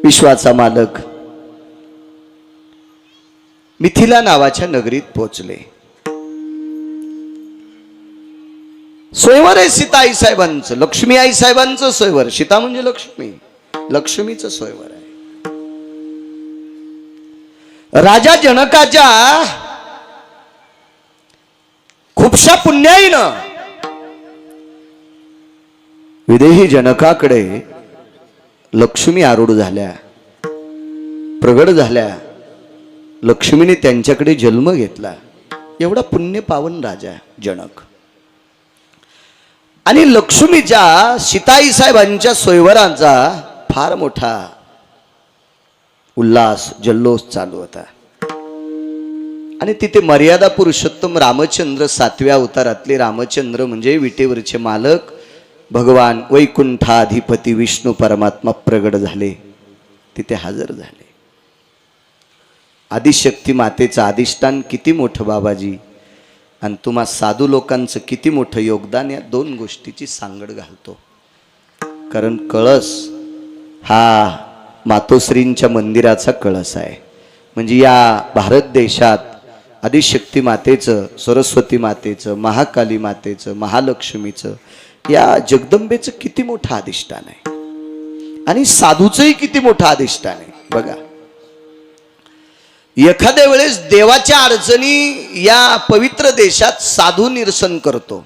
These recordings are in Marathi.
विश्वाचा मालक मिथिला नावाच्या नगरीत पोहोचले. स्वयंवर आहे सीता आई साहेबांचं, लक्ष्मी आई साहेबांचं स्वयंवर. सीता म्हणजे लक्ष्मी, लक्ष्मीचं स्वयंवर आहे. राजा जनकाच्या खूपशा पुण्याईनं विदेही जनकाकडे लक्ष्मी आरूढ झाल्या, प्रगट झाल्या. लक्ष्मीने त्यांच्याकडे जन्म घेतला. एवढा पुण्य पावन राजा जनक. आणि लक्ष्मीच्या सीताई साहेबांच्या स्वयंवराचा फार मोठा उल्हास जल्लोष चालू होता. आणि तिथे मर्यादा पुरुषोत्तम रामचंद्र 7व्या अवतारातले रामचंद्र म्हणजे विटेवरचे मालक भगवान वैकुंठाधिपती विष्णू परमात्मा प्रगट झाले, तिथे हजर झाले. आदिशक्ती मातेचं अधिष्ठान किती मोठं बाबाजी, आणि तुम्हा साधू लोकांचं किती मोठं योगदान या दोन गोष्टीची सांगड घालतो. कारण कळस हा मातोश्रींच्या मंदिराचा कळस आहे. म्हणजे या भारत देशात आदिशक्ती मातेचं, सरस्वती मातेचं, महाकाली मातेचं, महालक्ष्मीचं, या जगदंबेचं किती मोठं अधिष्ठान आहे. आणि साधूचंही किती मोठं अधिष्ठान आहे बघा. एखाद्या वेळेस देवाच्या अडचणी या पवित्र देशात साधू निरसन करतो.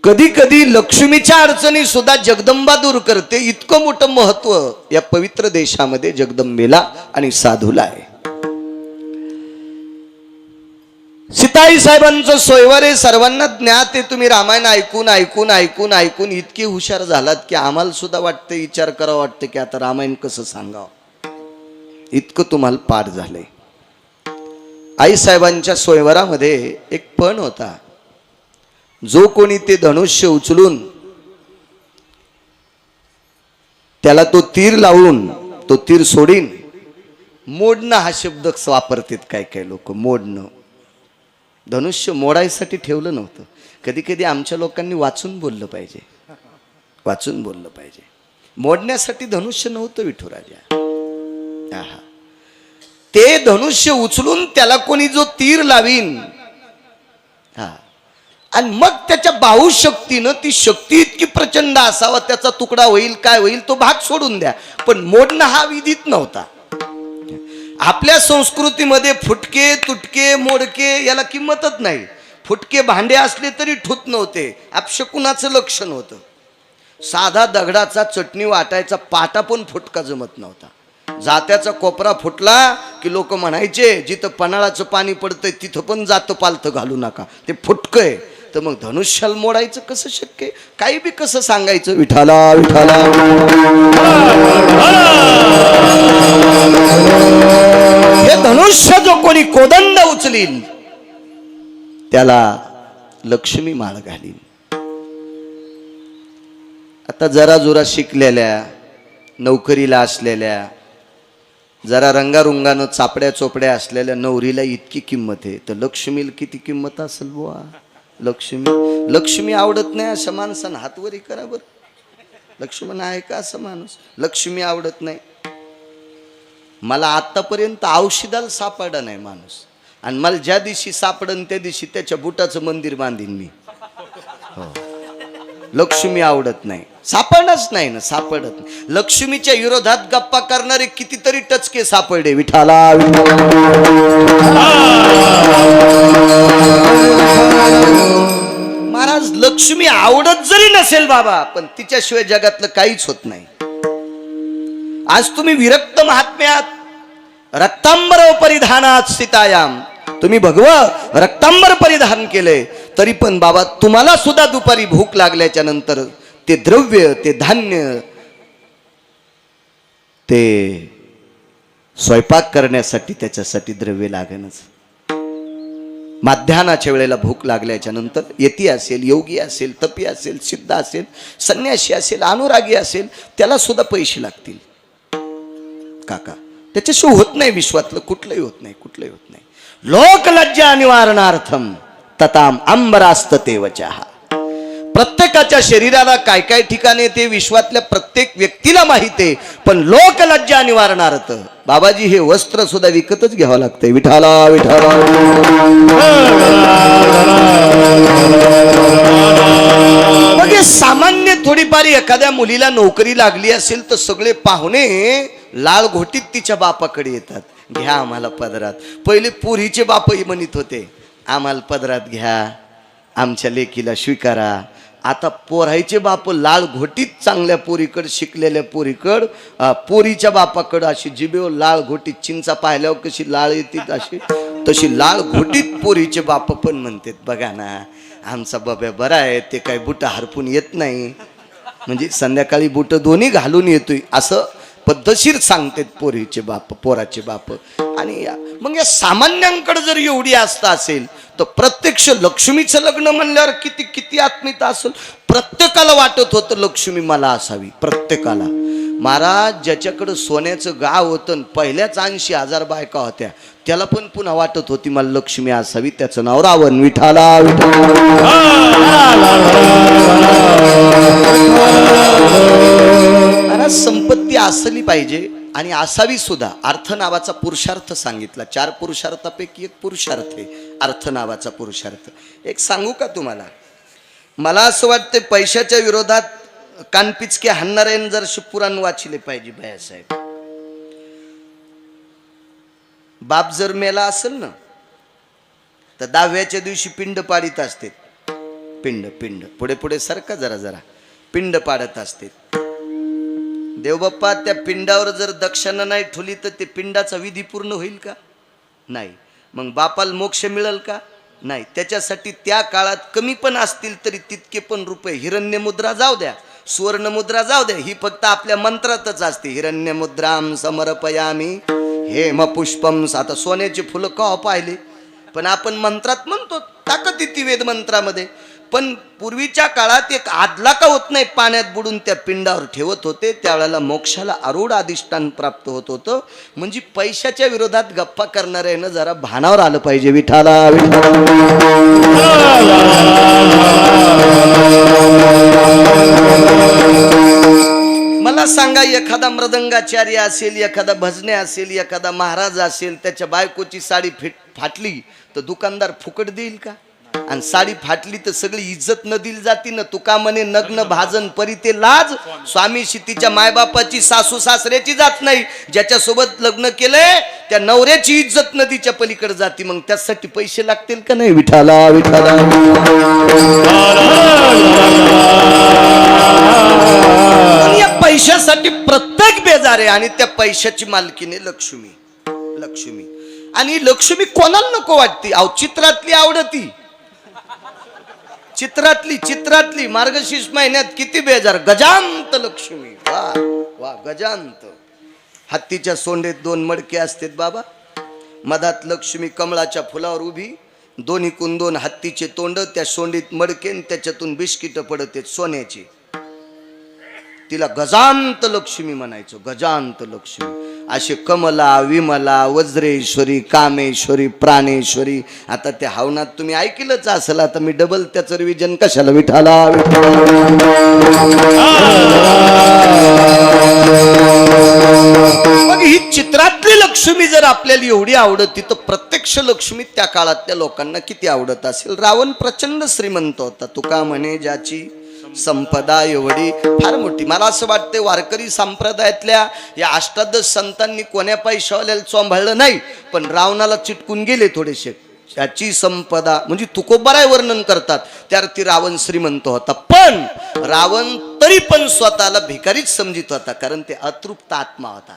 कधी कधी लक्ष्मीच्या अडचणी सुद्धा जगदंबा दूर करते. इतकं मोठं महत्व या पवित्र देशामध्ये जगदंबेला आणि साधूला आहे. सीताई साहेबांचं स्वयंवर आहे, सर्वांना ज्ञात आहे. तुम्ही रामायण ऐकून ऐकून ऐकून ऐकून इतके हुशार झालात की आम्हाला सुद्धा वाटतं, विचार करावं वाटतं की आता रामायण कसं सांगावं, इतकं तुम्हाला पाठ झालंय. आई साहेबांच्या स्वयंवरामध्ये एक पण होता. जो कोणी ते धनुष्य उचलून त्याला तो तीर लावून तो तीर सोडीन, मोडणं हा शब्द वापरतात काय काय लोक. मोडणं, धनुष्य मोडायसाठी ठेवलं नव्हतं. कधी कधी आमच्या लोकांनी वाचून बोललं पाहिजे, वाचून बोललं पाहिजे. मोडण्यासाठी धनुष्य नव्हतं विठुराजा. ते धनुष्य उचलून त्याला कोणी जो तीर लावीन, आणि मग त्याच्या बाहू शक्तीनं, ती शक्ती इतकी प्रचंड असावा, त्याचा तुकडा होईल काय होईल तो भाग सोडून द्या, पण मोडणं हा विधीत नव्हता. आपल्या संस्कृतीमध्ये फुटके तुटके मोडके याला किंमतच नाही. फुटके भांडे असले तरी ठुत नव्हते, अपशकुनाचं लक्षण होतं. साधा दगडाचा चटणी वाटायचा पाटा पण फुटका जमत नव्हता. जात्याचा कोपरा फुटला की लोक म्हणायचे जिथं पन्हाळाचं पाणी पडतंय तिथं पण जातं पालथं घालू नका, ते फुटकंय. तर मग धनुष्याला मोडायचं कसं शक्य? काही बी कसं सांगायचं, विठाला विठाला. हे धनुष्य जो कोणी कोदंड उचलील त्याला लक्ष्मी माळ घालील. आता जरा जोरा शिकलेल्या, नोकरीला असलेल्या, जरा रंगारुंगानं चापड्या चोपड्या असलेल्या नवरीला इतकी किंमत आहे, तर लक्ष्मीला किती किंमत असेल बुवा. लक्ष्मी आवडत नाही असं माणसानं हातवरी करा बरं. लक्ष्मण आहे का असं माणूस? लक्ष्मी आवडत नाही. मला आतापर्यंत औषधाला सापडा नाही माणूस, आणि मला ज्या दिवशी सापडन त्या दिवशी त्याच्या बुटाचं मंदिर बांधीन मी. हो, लक्ष्मी आवडत नाही, सापडच नाही ना, सापडत नाही. लक्ष्मीच्या विरोधात गप्पा करणारे कितीतरी टचके सापडले. विठाला महाराज, लक्ष्मी आवडत जरी नसेल बाबा, पण तिच्याशिवाय जगातलं काहीच होत नाही. आज तुम्ही विरक्त महात्म्यात रक्तांबर परिधानात सीतायाम, तुम्ही भगवा रक्तांबर परिधान केले, तरी पण बाबा तुम्हाला सुद्धा दुपारी भूक लागल्याच्या नंतर ते द्रव्य, ते धान्य, ते स्वयंपाक करण्यासाठी त्याच्यासाठी द्रव्य लागणच. माध्यानाच्या वेळेला भूक लागल्याच्या नंतर यती असेल, योगी असेल, तपी असेल, सिद्ध असेल, संन्यासी असेल, अनुरागी असेल, त्याला सुद्धा पैसे लागतील काका. त्याच्याशिवाय होत नाही. विश्वातलं कुठलंही होत नाही, कुठलंही होत नाही. लोकलज्जा निवारणार्थम तताम अंबरास्त तेवचहा. प्रत्येकाच्या शरीराला काय काय ठिकाणी ते विश्वातल्या प्रत्येक व्यक्तीला माहिती आहे, पण लोकलज्जा निवारणार्थ बाबाजी हे वस्त्र सुद्धा विकतच घ्यावं लागतंय. विठाला विठाला. मग हे सामान्य थोडीफार एखाद्या मुलीला नोकरी लागली असेल तर सगळे पाहुणे लाल घोटीत तिच्या बापाकडे येतात, घ्या आम्हाला पदरात. पहिले पुरीचे बापही म्हणत होते आम्हाला पदरात घ्या, आमच्या लेकीला स्वीकारा. आता पोरायचे बाप लाल घोटीत चांगल्या पोरीकड, शिकलेल्या पोरीकड, पोरीच्या बापाकडं अशी जिबेवर लाल घोटीत चिंचा पाहिल्यावर कशी लाळ येते अशी, तशी लाल घोटीत पोरीचे बाप पण म्हणतात बघा ना आमचा बाबा बरा आहे, ते काय बुट हरपून येत नाही, म्हणजे संध्याकाळी बुट दोन्ही घालून येतोय असं पद्धतशीर सांगतात पोरीचे बाप, पोराचे बाप. आणि मग या सामान्यांकडे जर एवढी आस्था असेल तर प्रत्यक्ष लक्ष्मीचं लग्न म्हणल्यावर किती किती आत्मीयता असेल. प्रत्येकाला वाटत होतं लक्ष्मी मला असावी, प्रत्येकाला. महाराज ज्याच्याकडं सोन्याचं गाव होतं, पहिल्याच 80,000 बायका होत्या, त्याला पण पुन्हा वाटत होती मला लक्ष्मी असावी. त्याचं नाव रावण. विठाला विठाला. संपत्ती असली पाहिजे आणि असावी सुद्धा. अर्थ नावाचा पुरुषार्थ सांगितला. 4 पुरुषार्थापैकी एक पुरुषार्थ आहे अर्थ नावाचा पुरुषार्थ. एक सांगू का तुम्हाला, मला असं वाटतं पैशाच्या विरोधात कानपिचके हाणणाऱ्याने जर पुराण वाचले पाहिजे भैयासाहेब. बाप जर मेला असेल ना तर 10व्याच्या दिवशी पिंड पाडित असते. पिंड पिंड पुढे पुढे सारखा जरा जरा पिंड पाडत असते. देवबाप्पा त्या पिंडावर जर दक्षिणा नाही ठेवली तर ते पिंडाचा विधी पूर्ण होईल का? नाही. मग बापाला मोक्ष मिळेल का? नाही. त्याच्यासाठी त्या काळात कमी पण असतील तरी तितके पण रुपये, हिरण्य मुद्रा जाऊ द्या, सुवर्ण मुद्रा जाऊ द्या, ही फक्त आपल्या मंत्रातच असते. हिरण्य मुद्राम समर्पयामी हेम पुष्पम. आता सोन्याचे फुलं का पाहिले, पण आपण मंत्रात म्हणतो, ताकद येते वेद मंत्रामध्ये. पण पूर्वीच्या काळात एक आदला का होत नाही पाण्यात बुडून त्या पिंडावर ठेवत होते, त्यावेळेला मोक्षाला आरूढ अधिष्ठान प्राप्त होत होतं. म्हणजे पैशाच्या विरोधात गप्पा करणाऱ्यानं जरा भानावर आलं पाहिजे. विठाला मला सांगा, एखादा मृदंगाचार्य असेल, एखादा भजने असेल, एखादा महाराज असेल, त्याच्या बायकोची साडी फाटली तर दुकानदार फुकट देईल का? आणि साडी फाटली तर सगळी इज्जत न दिली जाती ना. तुका म्हणे नग्न भाजन परी ते लाज. स्वामी तिच्या मायबापाची, सासू सासऱ्याची जात नाही, ज्याच्यासोबत लग्न केलंय त्या नवऱ्याची इज्जत नदीच्या पलीकडे जाती. मग त्यासाठी पैसे लागतील का नाही? विठाला विठाला. या पैशासाठी प्रत्येक बेजार आहे आणि त्या पैशाची मालकीने लक्ष्मी. लक्ष्मी आणि लक्ष्मी कोणाला नको वाटते? अहो चित्रातली आवडती, चित्रातली मार्गशीर्ष महिन्यात किती बेजार. गजांत लक्ष्मी. वा वा गजांत. हत्तीच्या सोंडेत 2 मडके असतात बाबा, मधात लक्ष्मी कमळाच्या फुलावर उभी, दोन्हीकून 2 हत्तीचे तोंड, त्या सोंडीत मडके, त्याच्यातून बिस्किट पडत सोन्याची. तिला गजांत लक्ष्मी म्हणायचो. गजांत लक्ष्मी. असे कमला, विमला, वज्रेश्वरी, कामेश्वरी, प्राणेश्वरी. आता त्या हवनात तुम्ही ऐकलंच असेल, आता मी डबल त्याचं रिव्हिजन कशाला? विठाला मग ही चित्रातली लक्ष्मी जर आपल्याला एवढी आवडती तर प्रत्यक्ष लक्ष्मी त्या काळातल्या लोकांना किती आवडत असेल. रावण प्रचंड श्रीमंत होता. तुका म्हणे ज्याची संपदा एवढी फार मोठी. मला असं वाटतं वारकरी संप्रदायातल्या या 18 संतांनी कोण्या पैशावाल्याला चोंभाळलं नाही, पण रावणाला चिटकून गेले थोडेसे. त्याची संपदा म्हणजे तुकोबाराय वर्णन करतात, त्यावरती रावण श्रीमंत होता. पण रावण तरी पण स्वतःला भिकारीच समजित होता, कारण ते अतृप्त आत्मा होता.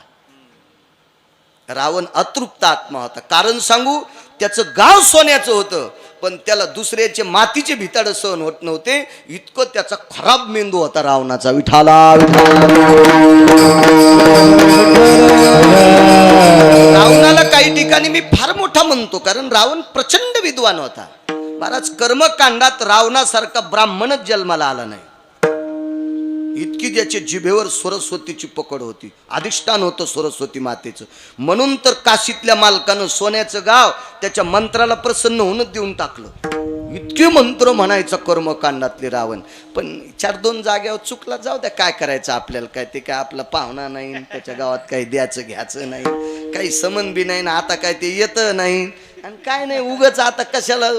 रावण अतृप्त आत्मा होता. कारण सांगू, त्याचं गाव सोन्याचं होतं, पण त्याला दुसऱ्याचे मातीचे भिताड सहन होत नव्हते. इतकं त्याचा खराब मेंदू होता रावणाचा. विठाला रावणाला काही ठिकाणी मी फार मोठा म्हणतो, कारण रावण प्रचंड विद्वान होता. महाराज कर्मकांडात रावणासारखा ब्राह्मणच जन्माला आला नाही. इतकी त्याच्या जिभेवर सरस्वतीची पकड होती, अधिष्ठान होतं सरस्वती मातेचं. म्हणून तर काशीतल्या मालकानं सोन्याचं गाव त्याच्या मंत्राला प्रसन्न होऊनच देऊन टाकलं. इतके मंत्र म्हणायचं कर्मकांडातले रावण. पण 4-2 जाग्यावर चुकला, जाऊ द्या, काय करायचं आपल्याला, काय ते काय आपला पाहुणा नाही, त्याच्या गावात काही द्यायचं घ्यायचं नाही, काही समन बी नाही ना, आता काय ते येतं नाही आणि काय नाही, उगच आता कशाला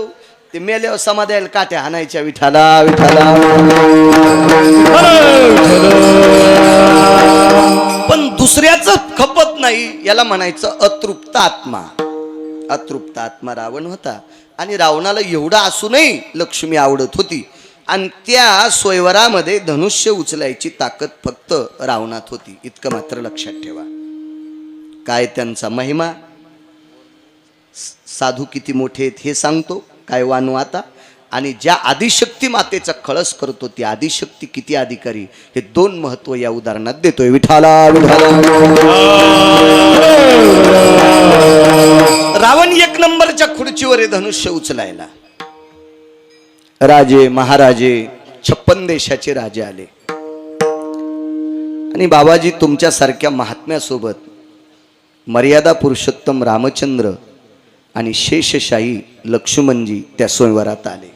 ते मेल्यावर समाधायला काट्या हाणायच्या. विठाला विठाला. पण दुसऱ्याच खपत नाही, याला म्हणायचं अतृप्त आत्मा. अतृप्त आत्मा रावण होता. आणि रावणाला एवढं असूनही लक्ष्मी आवडत होती. आणि त्या स्वयंवरामध्ये धनुष्य उचलायची ताकद फक्त रावणात होती, इतकं मात्र लक्षात ठेवा. काय त्यांचा महिमा, साधू किती मोठे आहेत हे सांगतो. काय वानू आता. आणि ज्या आदिशक्ती मातेचा कळस करतो ती आदिशक्ती किती अधिकारी, हे 2 महत्व या उदाहरणात देतोय. विठाला विठाला. रावण 1 नंबरच्या खुर्चीवर धनुष्य उचलायला. राजे महाराजे 56 देशाचे राजे आले. आणि बाबाजी तुमच्यासारख्या महात्म्यासोबत मर्यादा पुरुषोत्तम रामचंद्र आणि शेषशाही लक्ष्मणजी त्या स्वयंवरात आले.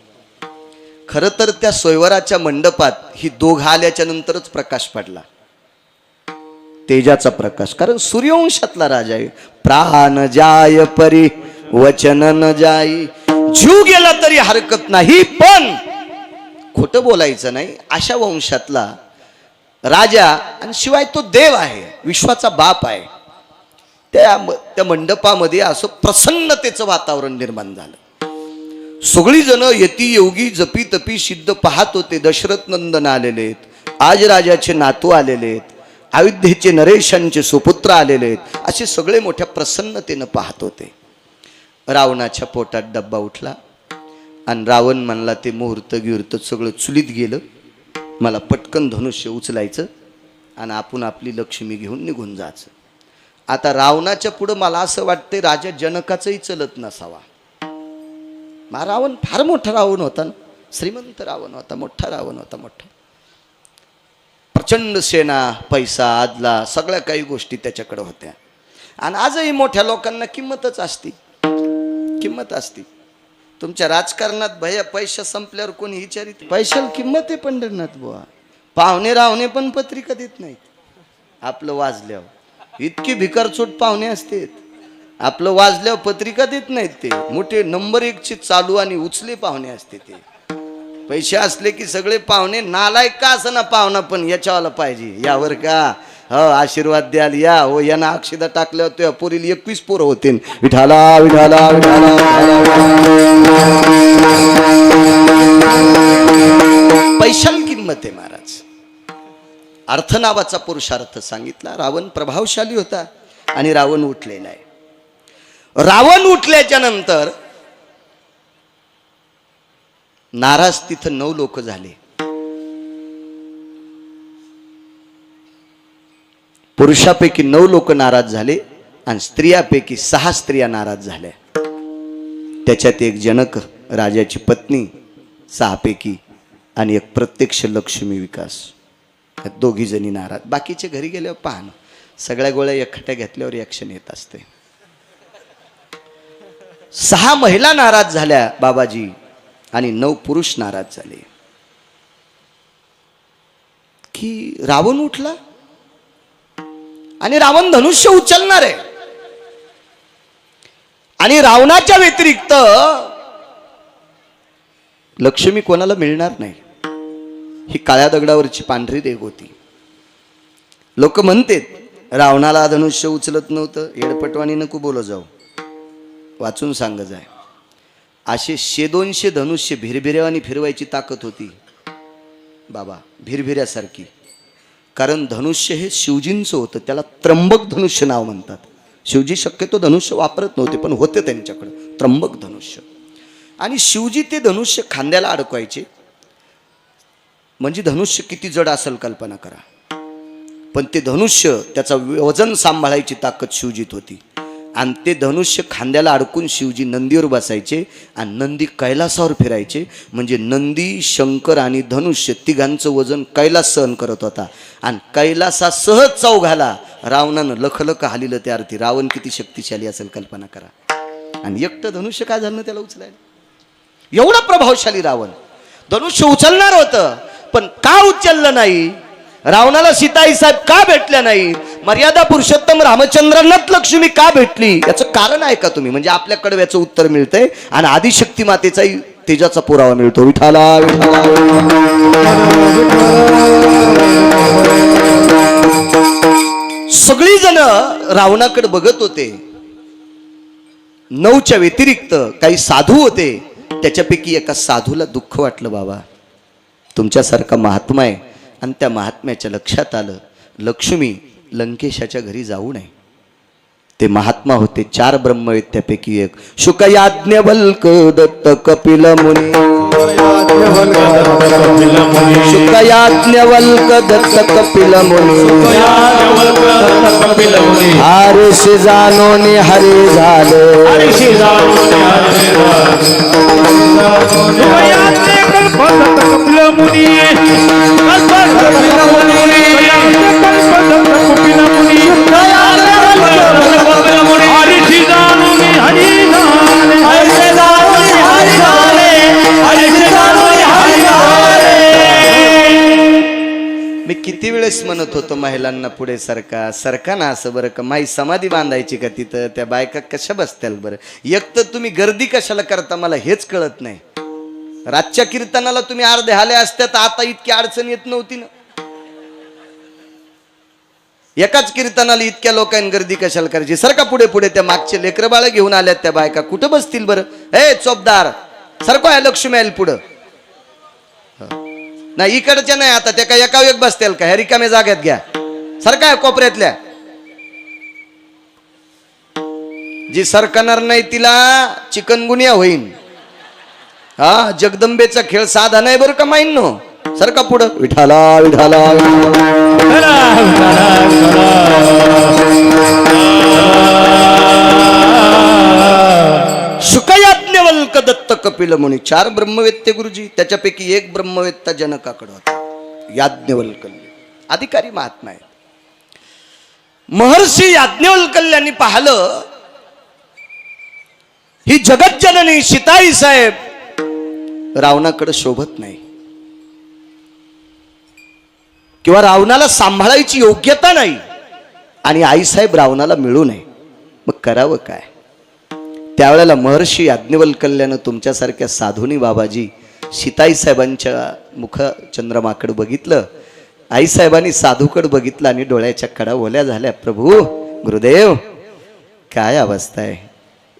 खरं तर त्या स्वयंवराच्या मंडपात ही दोघं आल्याच्या नंतरच प्रकाश पडला, तेजाचा प्रकाश. कारण सूर्यवंशातला राजा आहे. प्राण जाय परी वचन न जाई. जीव गेला तरी हरकत नाही, पण खोटं बोलायचं नाही. अशा वंशातला राजा, आणि शिवाय तो देव आहे, विश्वाचा बाप आहे. त्या मंडपामध्ये असं प्रसन्नतेचं वातावरण निर्माण झालं. सगळी जण यती योगी जपी तपी सिद्ध पाहत होते. दशरथ नंदन आलेले, आज राजाचे नातू आलेले, अयोध्येचे नरेशांचे सुपुत्र आलेले, असे सगळे मोठ्या प्रसन्नतेनं पाहत होते. रावणाच्या पोटात डब्बा उठला आणि रावण म्हणला, ते मुहूर्त गिहूर्त सगळं चुलीत गेलं, मला पटकन धनुष्य उचलायचं आणि आपण आपली लक्ष्मी घेऊन निघून जायचं. आता रावणाच्या पुढं मला असं वाटतं राजा जनकाचंही चलत नसावा. रावण फार मोठा रावण होता ना, श्रीमंत रावण होता, मोठा रावण होता, मोठा. प्रचंड सेना, पैसा, आदला, सगळ्या काही गोष्टी त्याच्याकडे होत्या. आणि आजही मोठ्या लोकांना किंमतच असती, किंमत असती. तुमच्या राजकारणात भया पैसा संपल्यावर कोणी विचारित, पैशाला किंमत आहे पंढरनाथ बुवा. पाहुणे रावणे पण पत्रिका देत नाहीत. आपलं वाजल्यावर इतकी भिकारचोट पाहुणे असते, आपलं वाजल्यावर पत्रिका देत नाहीत. ते मोठे नंबर 1चे चालू आणि उचले पाहुणे असते. ते पैसे असले की सगळे पाहुणे, नालायक का असं ना पाहुणा पण याच्यावाला पाहिजे, यावर का हो आशीर्वाद द्याल या, हो यांना अक्षदा टाकल्यावर त्या पोरीला 21 पोरं होते. विठाला विठाला विठाला. पैशाला किंमत आहे महाराज. अर्थ नावाचा पुरुषार्थ सांगितला. रावण प्रभावशाली होता आणि रावण उठलेला आहे. रावण उठल्याच्या नंतर नाराज तिथं 9 लोक झाले. पुरुषापैकी 9 लोक नाराज झाले आणि स्त्रियापैकी 6 स्त्रिया नाराज झाल्या. त्याच्यात एक जनक राजाची पत्नी 6 पैकी आणि एक प्रत्यक्ष लक्ष्मी विकास, 2घी जणी नाराज. बाकीचे घरी गेल्यावर पाहणं, सगळ्या गोळ्या एकट्या घेतल्यावर ॲक्शन येत असते. 6 महिला नाराज झाल्या बाबाजी आणि 9 पुरुष नाराज झाले की रावण उठला आणि रावण धनुष्य उचलणार आहे. आणि रावणाच्या व्यतिरिक्त लक्ष्मी कोणाला मिळणार नाही. ही काळ्या दगडावरची पांढरी रेघ होती. लोक म्हणतात रावणाला धनुष्य उचलत नव्हतं, येडपटवाणी नको बोल जाऊ, वाचून सांग जाय. असे 100-200 धनुष्य भिरभिऱ्यावानी फिरवायची ताकद होती बाबा, भिरभिऱ्यासारखी. कारण धनुष्य हे शिवजींचं होतं, त्याला त्र्यंबक धनुष्य नाव म्हणतात. शिवजी शक्यतो धनुष्य वापरत नव्हते, पण होते त्यांच्याकडे त्र्यंबक धनुष्य. आणि शिवजी ते धनुष्य खांद्याला अडकवायचे. म्हणजे धनुष्य किती जड असेल कल्पना करा. पण ते धनुष्य, त्याचा वजन सांभाळायची ताकद शिवजीत होती. आणि ते धनुष्य खांद्याला अडकून शिवजी नंदीवर बसायचे आणि नंदी कैलासावर फिरायचे. म्हणजे नंदी, शंकर आणि धनुष्य तिघांचं वजन कैलास सहन करत होता. आणि कैलासासह चौघाला रावणानं लखलख हालिलं. त्या अर्थी रावण किती शक्तिशाली असेल कल्पना करा. आणि एकटं धनुष्य काय झालं त्याला उचलायला. एवढा प्रभावशाली रावण. धनुष्य उचलणार होतं, पण का उचललं नाही? रावणाला सीताई साहेब का भेटल्या नाही? मर्यादा पुरुषोत्तम रामचंद्रांनाच लक्ष्मी का भेटली? याचं कारण आहे का तुम्ही? म्हणजे आपल्याकडे याचं उत्तर मिळतंय आणि आदिशक्ती मातेचाही तेजाचा पुरावा मिळतो. विठाला विठाला. सगळी जण रावणाकडे बघत होते. 9च्या व्यतिरिक्त काही साधू होते. त्याच्यापैकी एका साधूला दुःख वाटलं, बाबा तुमच्यासारखा महात्मा आहे आणि त्या महात्म्याच्या लक्षात आलं लक्ष्मी लंकेशाच्या घरी जाऊ नये. ते महात्मा होते 4 ब्रह्मवेद, त्यापैकी एक शुक याज्ञवल्क दत्त कपिल मुनी. शुक याज्ञवल्क दत्त कपिल मुनी. हरिषी जानोनी हरी झाले. मी किती वेळेस म्हणत होतो महिलांना पुढे सरका ना असं बरं का. माई समाधी बांधायची का तिथं? त्या बायका कशा बसत्याल बरं? एक तर तुम्ही गर्दी कशाला करता मला हेच कळत नाही. रातच्या कीर्तनाला तुम्ही अर्धे आले असत्या तर आता इतकी अडचण येत नव्हती ना. एकाच कीर्तनाला इतक्या लोकांनी गर्दी कशाला करायची? सरका पुढे पुढे. त्या मागचे लेकर बाळ घेऊन आल्यात त्या बायका, कुठं बसतील बरं? ए चोपदार सरको आहे लक्ष्मी आईल पुढं. नाही इकडच्या नाही, आता त्या काय एका एक बसतील का? ह्या रिकाम्या जाग्यात घ्या. सरका कोपऱ्यातल्या. जी सरकणार नाही तिला चिकनगुनिया होईन. हा जगदंबेचा खेळ साधा नाही बरं का माईंनो. सरका पुढं. विठाला विठाला. शुकयाज्ञवल्क दत्त कपिल मुनी. 4 ब्रह्मवेत्ते गुरुजी, त्याच्यापैकी एक ब्रह्मवेत्ता जनकाकडे होता. याज्ञवल्कल्य अधिकारी महात्मा आहे. महर्षी याज्ञवल्कल्यांनी पाहिलं ही जगज्जननी सीताई साहेब रावणाकडे शोभत नाही किंवा रावणाला सांभाळायची योग्यता नाही आणि आईसाहेब रावणाला मिळू नये. मग करावं काय? त्यावेळेला महर्षी याज्ञवल्क्यानं तुमच्यासारख्या साधुनी बाबाजी सीताई साहेबांच्या मुख चंद्रमाकडे बघितलं. आईसाहेबांनी साधूकडे बघितलं आणि डोळ्याच्या कडा ओल्या झाल्या. प्रभू गुरुदेव काय अवस्था आहे?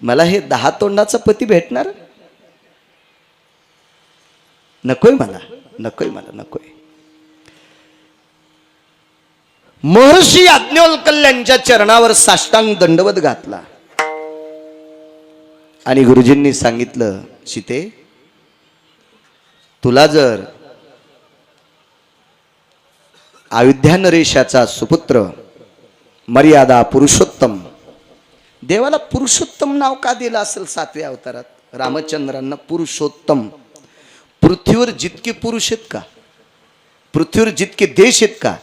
मला हे 10 तोंडाचा पती भेटणार? नकोय मला, नकोय मला, नकोय. महर्षी याज्ञवल्क्यांच्या चरणावर साष्टांग दंडवत घातला आणि गुरुजींनी सांगितलं, सीते तुला जर अयोध्या नरेशाचा सुपुत्र मर्यादा पुरुषोत्तम, देवाला पुरुषोत्तम नाव का दिलं असेल 7व्या अवतारात? रामचंद्रांना पुरुषोत्तम. पृथ्वीवर जितके पुरुष आहेत का, पृथ्वीवर जितके देश आहेत का,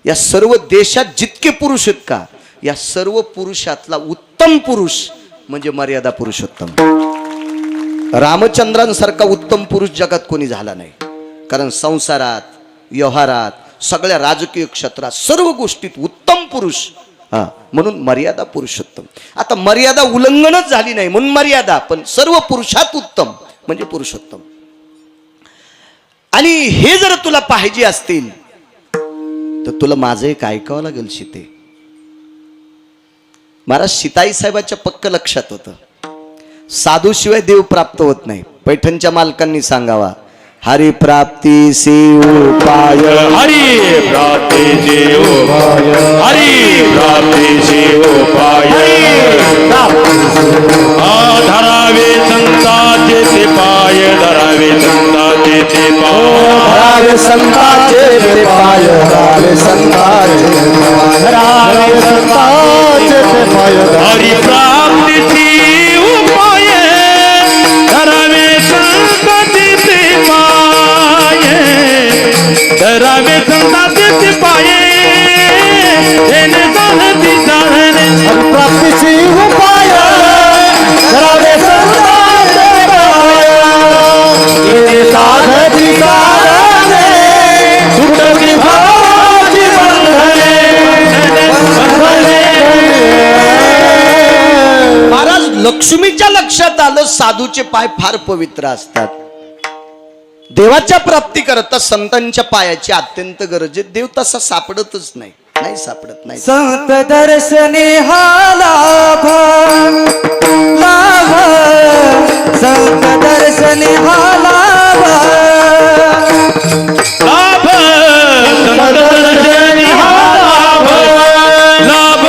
या सर्व देशात जितके पुरुष आहेत का, या सर्व पुरुषातला उत्तम पुरुष म्हणजे मर्यादा पुरुषोत्तम. रामचंद्रांसारखा उत्तम पुरुष जगात कोणी झाला नाही. कारण संसारात, व्यवहारात, सगळ्या राजकीय क्षेत्रात, सर्व गोष्टीत उत्तम पुरुष. म्हणून मर्यादा पुरुषोत्तम. आता मर्यादा उल्लंघनच झाली नाही म्हणून मर्यादा, पण सर्व पुरुषात उत्तम म्हणजे पुरुषोत्तम. आणि हे जर तुला पाहिजे असतील तर तुला माझं एक ऐकावं लागेल सीते. महाराज सीताई साहेबाच्या पक्क लक्षात होतं साधू शिवाय देव प्राप्त होत नाही. पैठणच्या मालकांनी सांगावा, हरि प्राप्ती से उपाय, हरि प्राप्ती से उपाय, हरि प्राप्ती से उपाय. धरावे संताचे ते पाय, धरावे संताचे ते पाय, धरावे संताचे ते पाय, धरावे संताचे धरावे संताचे ते पाय. हरि प्राप्ती उपाय, धरावे संताचे ते पाय, धरावे संताचे ते पाय. प्राप्तीची उपाय, धरावे संताचे पाय. लक्ष्मीच्या लक्षात आलं साधूचे पाय फार पवित्र असतात. देवाच्या प्राप्ती करता संतांच्या पायाची अत्यंत गरज आहे. देव तसा सापडतच नाही, नाही सापडत नाही. संत दर्शने हा लाभ लाभ, संत दर्शने हा लाभ लाभ संतदर्शनी हा लाभ लाभ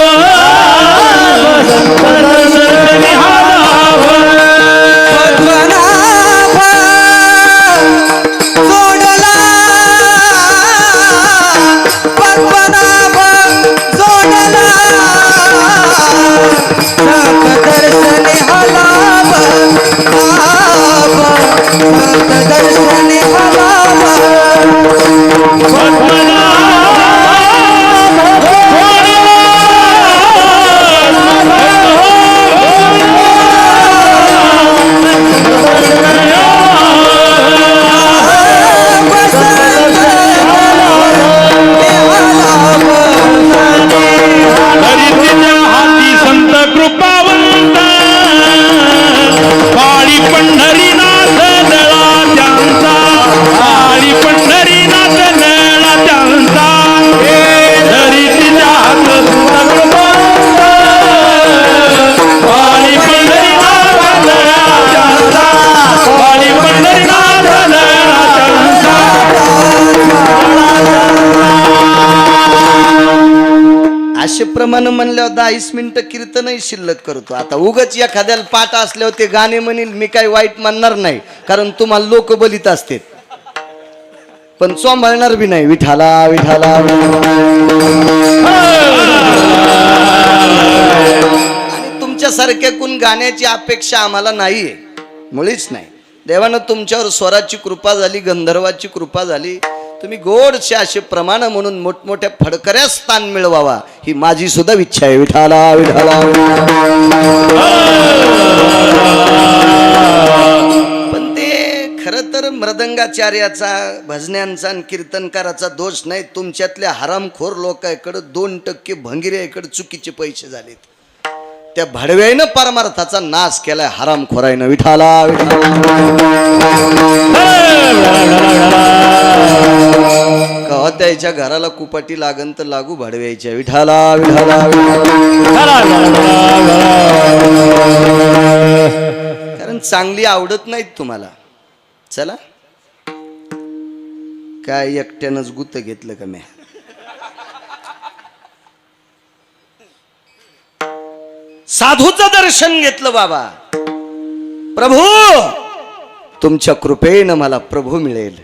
संतदर्शनी हा लाभ पद्मनाभ जोडला पद्मनाभ जोडला संत दर्शने हा लाभ लाभ संत दर्शने हा लाभ हरितीच्या हाती संत कृपावंत काळी पंढरीनाथ दळा त्यांचा काळी पंढरीनाथ दळा त्यांचा हरितीच्या हात संत कृपावंत काळी पंढरीनाथ दळा त्यांचा काळी पंढरीनाथ दळा त्यांचा. असे प्रमाण म्हणल्यावर 10 मिनिटं कीर्तनही शिल्लक करतो. आता उगच एखाद्याला पाठ असल्यावर ते गाणे म्हणील, मी काही वाईट म्हणणार नाही, कारण तुम्हाला लोक बलित असते, पण सांभाळणार बी नाही. विठाला विठाला आणि तुमच्यासारख्याकून गाण्याची अपेक्षा आम्हाला नाहीये, मुळीच नाही. देवानं तुमच्यावर स्वराची कृपा झाली, गंधर्वाची कृपा झाली, तुम्ही गोडशे असे प्रमाण म्हणून मोठमोठ्या फडकऱ्या स्थान मिळवावा ही माझी सुद्धा इच्छा आहे. विठाला विठाला. पण ते खरं तर मृदंगाचार्याचा, भजन्यांचा आणि कीर्तनकाराचा दोष नाही. तुमच्यातल्या हरामखोर लोकांकडे 2% भंगिऱ्याकडे चुकीचे पैसे झालेत. त्या भडव्यानं परमार्थाचा नाश केलाय हरामखोरायनं. विठाला कवा त्याच्या घराला कुपाटी लागन तर लागू भडव्याच्या. विठाला विठाला. कारण चांगली आवडत नाहीत तुम्हाला. चला काय एकट्यानंच गुत घेतलं का मी. साधूचं दर्शन घेतलं बाबा. प्रभू तुमच्या कृपेनं मला प्रभू मिळेल,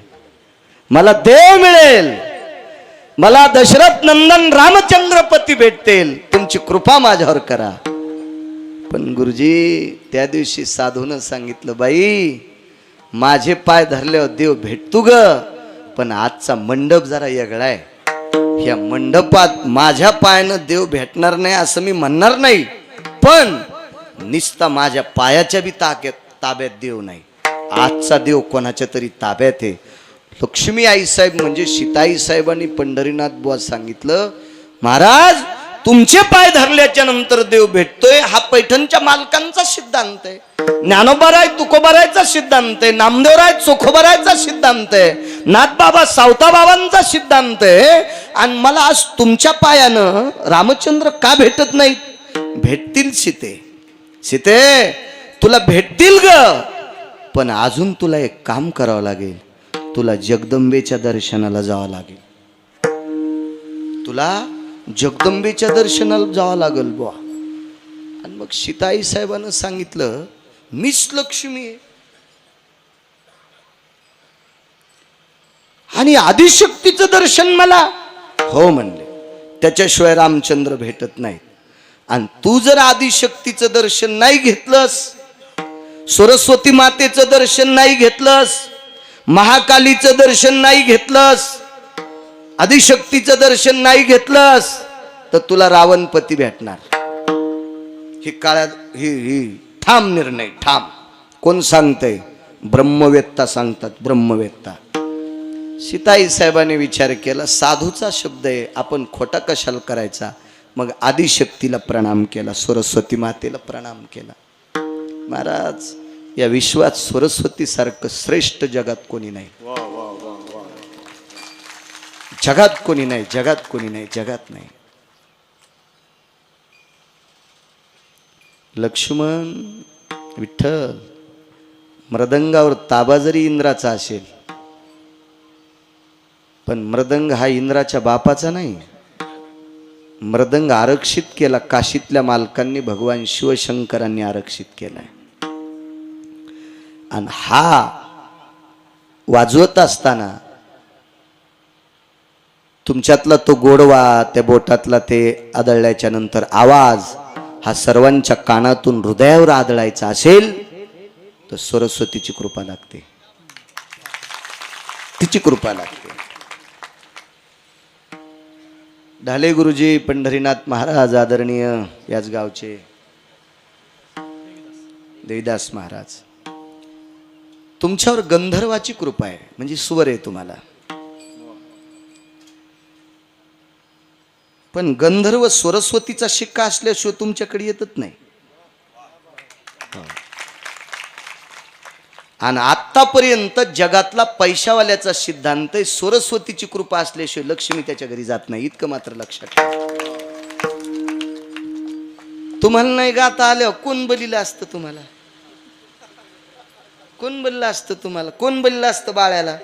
मला देव मिळेल, मला दशरथ नंदन रामचंद्रपती भेटतील, तुमची कृपा माझ्यावर करा. पण गुरुजी त्या दिवशी साधूनं सांगितलं, बाई माझे पाय धरल्यावर देव भेटतो ग, पण आजचा मंडप जरा वेगळा आहे. ह्या मंडपात माझ्या पायानं देव भेटणार नाही असं मी म्हणणार नाही, पण निस्ता माझ्या पायाच्या बी ताब्यात देव नाही. आजचा देव कोणाच्या तरी ताब्यात आहे. लक्ष्मी आई साहेब म्हणजे सीताई साहेबांनी पंढरीनाथ बुवा सांगितलं, महाराज तुमचे पाय धरल्याच्या नंतर देव भेटतोय. हा पैठणच्या मालकांचा सिद्धांत आहे, ज्ञानोबाराय तुकोबारायचा सिद्धांत आहे, नामदेवराय चोखोबारायचा सिद्धांत आहे, नाथबाबा सावताबाबांचा सिद्धांत आहे. आणि मला आज तुमच्या पायानं रामचंद्र का भेटत नाही? भेटतील सीते, सीते तुला भेटतील ग, पण अजून तुला एक काम करावं लागेल. तुला जगदंबेच्या दर्शनाला जावं लागेल, तुला जगदंबेच्या दर्शनाला जावं लागेल बुवा. आणि मग सीताई साहेबांना सांगितलं, मीच लक्ष्मी आहे आणि आदिशक्तीचं दर्शन मला हो म्हणले. त्याच्याशिवाय रामचंद्र भेटत नाही. आणि तू जर आदिशक्तीचं दर्शन नाही घेतलंस, सरस्वती मातेचं दर्शन नाही घेतलंस, महाकालीचं दर्शन नाही घेतलंस, आदिशक्तीचं दर्शन नाही घेतलंस, तर तुला रावणपती भेटणार. ही काळात ही ठाम निर्णय, ठाम. कोण सांगतंय? ब्रह्मवेत्ता सांगतात, ब्रह्मवेत्ता. सीताई साहेबांनी विचार केला, साधूचा शब्द आहे, आपण खोटा कशाला करायचा. मग आदिशक्तीला प्रणाम केला, सरस्वती मातेला प्रणाम केला. महाराज या विश्वात सरस्वती सारखं श्रेष्ठ जगात कोणी नाही. जगात कोणी नाही, जगात कोणी नाही, जगात नाही. लक्ष्मण विठ्ठल मृदंगावर ताबा जरी इंद्राचा असेल, पण मृदंग हा इंद्राच्या बापाचा नाही. मृदंग आरक्षित केला काशीतल्या मालकांनी, भगवान शिवशंकरांनी आरक्षित केलाय. आणि हा वाजवत असताना तुमच्यातला तो गोडवा, त्या बोटातला ते आदळल्याच्या नंतर आवाज हा सर्वांच्या कानातून हृदयावर आदळायचा असेल तर सरस्वतीची कृपा लागते, तिची कृपा लागते. ढाले गुरुजी, पंढरीनाथ महाराज आदरणीय, याच गावचे देवीदास महाराज, तुमच्यावर गंधर्वाची कृपा आहे, म्हणजे स्वर आहे तुम्हाला. पण गंधर्व सरस्वतीचा शिक्का असल्याशिवाय तुमच्याकडे येतच नाही. आणि आतापर्यंत जगातला पैशावाल्याचा सिद्धांत आहे, सरस्वतीची कृपा असल्याशिवाय लक्ष्मी त्याच्या घरी जात नाही. इतकं मात्र लक्षात ठेवा. तुम्हाला नाही गाता आलं, कोण बलीला असतं तुम्हाला? कोण बलिलं असतं तुम्हाला? कोण बलिलं असतं बाळ्याला?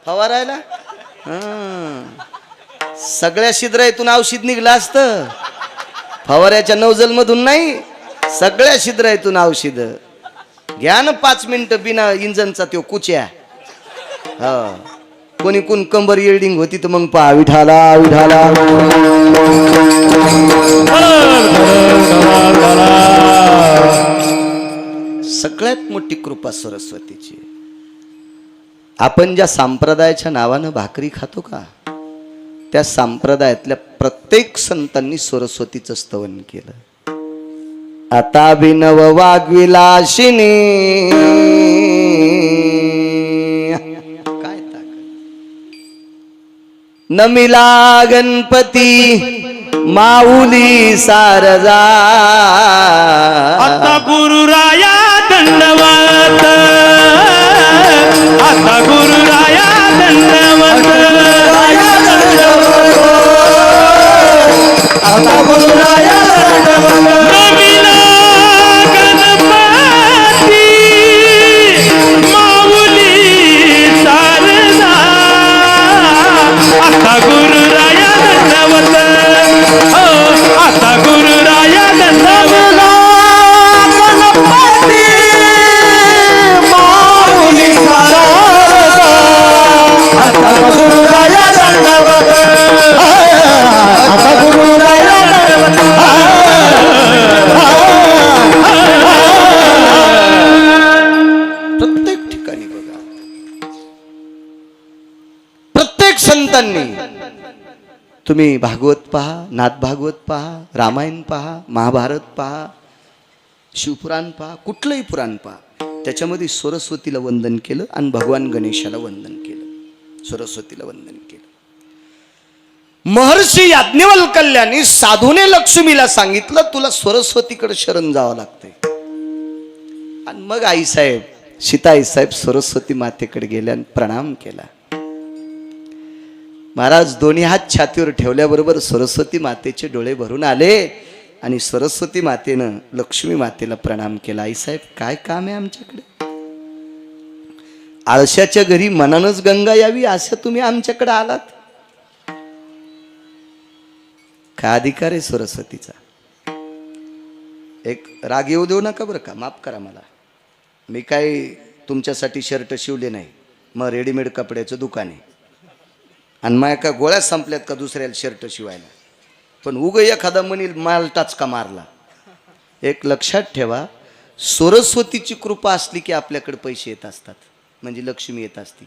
फवारायला? सगळ्या छिद्रातून औषध निघलं असतं, फवाऱ्याच्या नौजल मधून नाही, सगळ्या छिद्रातून औषध. घ्या ना 5 मिनिटं बिना इंजनचा तो कुच्या. कोणी कोण कंबर येल्डिंग होती तर मग पहा, विठाला विठाला. सगळ्यात मोठी कृपा सरस्वतीची. आपण ज्या संप्रदायाच्या नावानं भाकरी खातो का, त्या संप्रदायातल्या प्रत्येक संतांनी सरस्वतीचं स्तवन केलं. आता अभिनव वाग्विलाशिनी, काय ताकद. नमिला गणपती माऊली सारजा, आता गुरुराया दंडवत, आता गुरुराया दंडवत, आता गुरुराया दंडवत. नमिला गणपती माऊली सारजा, आता गुरुराया दंडवत, आता गुरुराया दंडवत. प्रत्येक ठिकाणी बघा, प्रत्येक संतांनी, तुम्ही भागवत पहा, नाथ भागवत पहा, रामायण पहा, महाभारत पहा, शिवपुराण पहा, कुठलंही पुराण पहा, त्याच्यामध्ये सरस्वतीला वंदन केलं आणि भगवान गणेशाला वंदन केलं, सरस्वतीला वंदन केलं. महर्षी याज्ञवल्क्यानी साधूने लक्ष्मीला सांगितलं, तुला सरस्वतीकडे शरण जावं लागतंय. आणि मग आईसाहेब, सीताईसाहेब सरस्वती मातेकडे गेल्या आणि प्रणाम केला. महाराज दोन्ही हात छातीवर ठेवल्याबरोबर सरस्वती मातेचे डोळे भरून आले आणि सरस्वती मातेनं लक्ष्मी मातेला प्रणाम केला. आईसाहेब, काय काम आहे आमच्याकडे? आळशाच्या घरी मनानच गंगा यावी असं तुम्ही आमच्याकडे आलात? काय अधिकार आहे सरस्वतीचा? एक राग येऊ देऊ नका बरं का, माफ करा मला. मी काय तुमच्यासाठी शर्ट शिवले नाही, मग रेडीमेड कपड्याचं दुकान आहे आणि माझ्या का गोळ्या संपल्यात का दुसऱ्याला शर्ट शिवायला? पण उग एखादा म्हणील माल टाचका मारला. एक लक्षात ठेवा, सरस्वतीची कृपा असली की आपल्याकडे पैसे येत असतात, म्हणजे लक्ष्मी येत असती.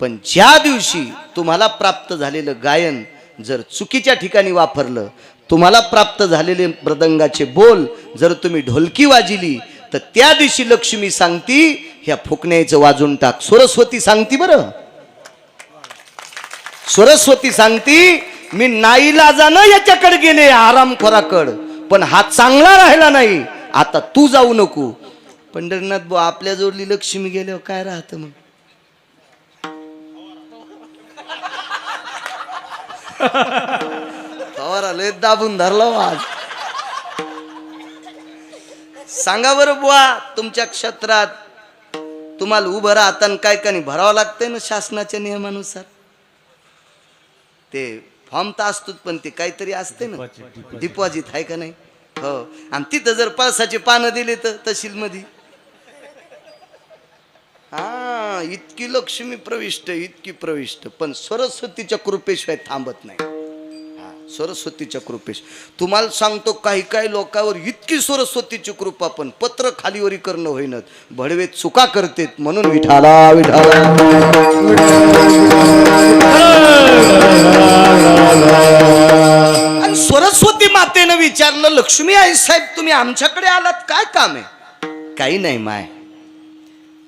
पण ज्या दिवशी तुम्हाला प्राप्त झालेलं गायन जर चुकीच्या ठिकाणी वापरलं, तुम्हाला प्राप्त झालेले मृदंगाचे बोल जर तुम्ही ढोलकी वाजिली, तर त्या दिवशी लक्ष्मी सांगती, ह्या फुकण्याचं वाजून टाक. सरस्वती सांगती बरं, सरस्वती सांगती, मी नाईलाजानं याच्याकडे गेले आरामखोराकड, पण हा चांगला राहिला नाही, आता तू जाऊ नको. पंढरीनाथ भाऊ, आपल्या जोडली लक्ष्मी गेल्यावर काय राहतं मग? फवारा लय दाबून धरला हो आज. सांगा बरं बुवा, तुमच्या क्षेत्रात तुम्हाला उभं राहताना काय का नाही भरावं लागतंय ना शासनाच्या नियमानुसार. ते फॉर्म तर असतोच, पण ते काहीतरी असते ना, डिपॉझिट आहे का नाही? हो. आणि तिथं जर पळसाचे पानं दिले तर तहसील मध्ये, हा, इतकी लक्ष्मी प्रविष्ट, इतकी प्रविष्ट, पण सरस्वतीच्या कृपेशिवाय थांबत नाही. सरस्वतीच्या कृपेश तुम्हाला सांगतो, काही काही लोकांवर इतकी सरस्वतीची कृपा, पण पत्र खालीवरी करणं होईनच, भडवे चुका करतेत. म्हणून विठाला विठाला. आणि सरस्वती मातेनं विचारलं, लक्ष्मी आई साहेब, तुम्ही आमच्याकडे आलात, काय काम आहे? काही नाही माय,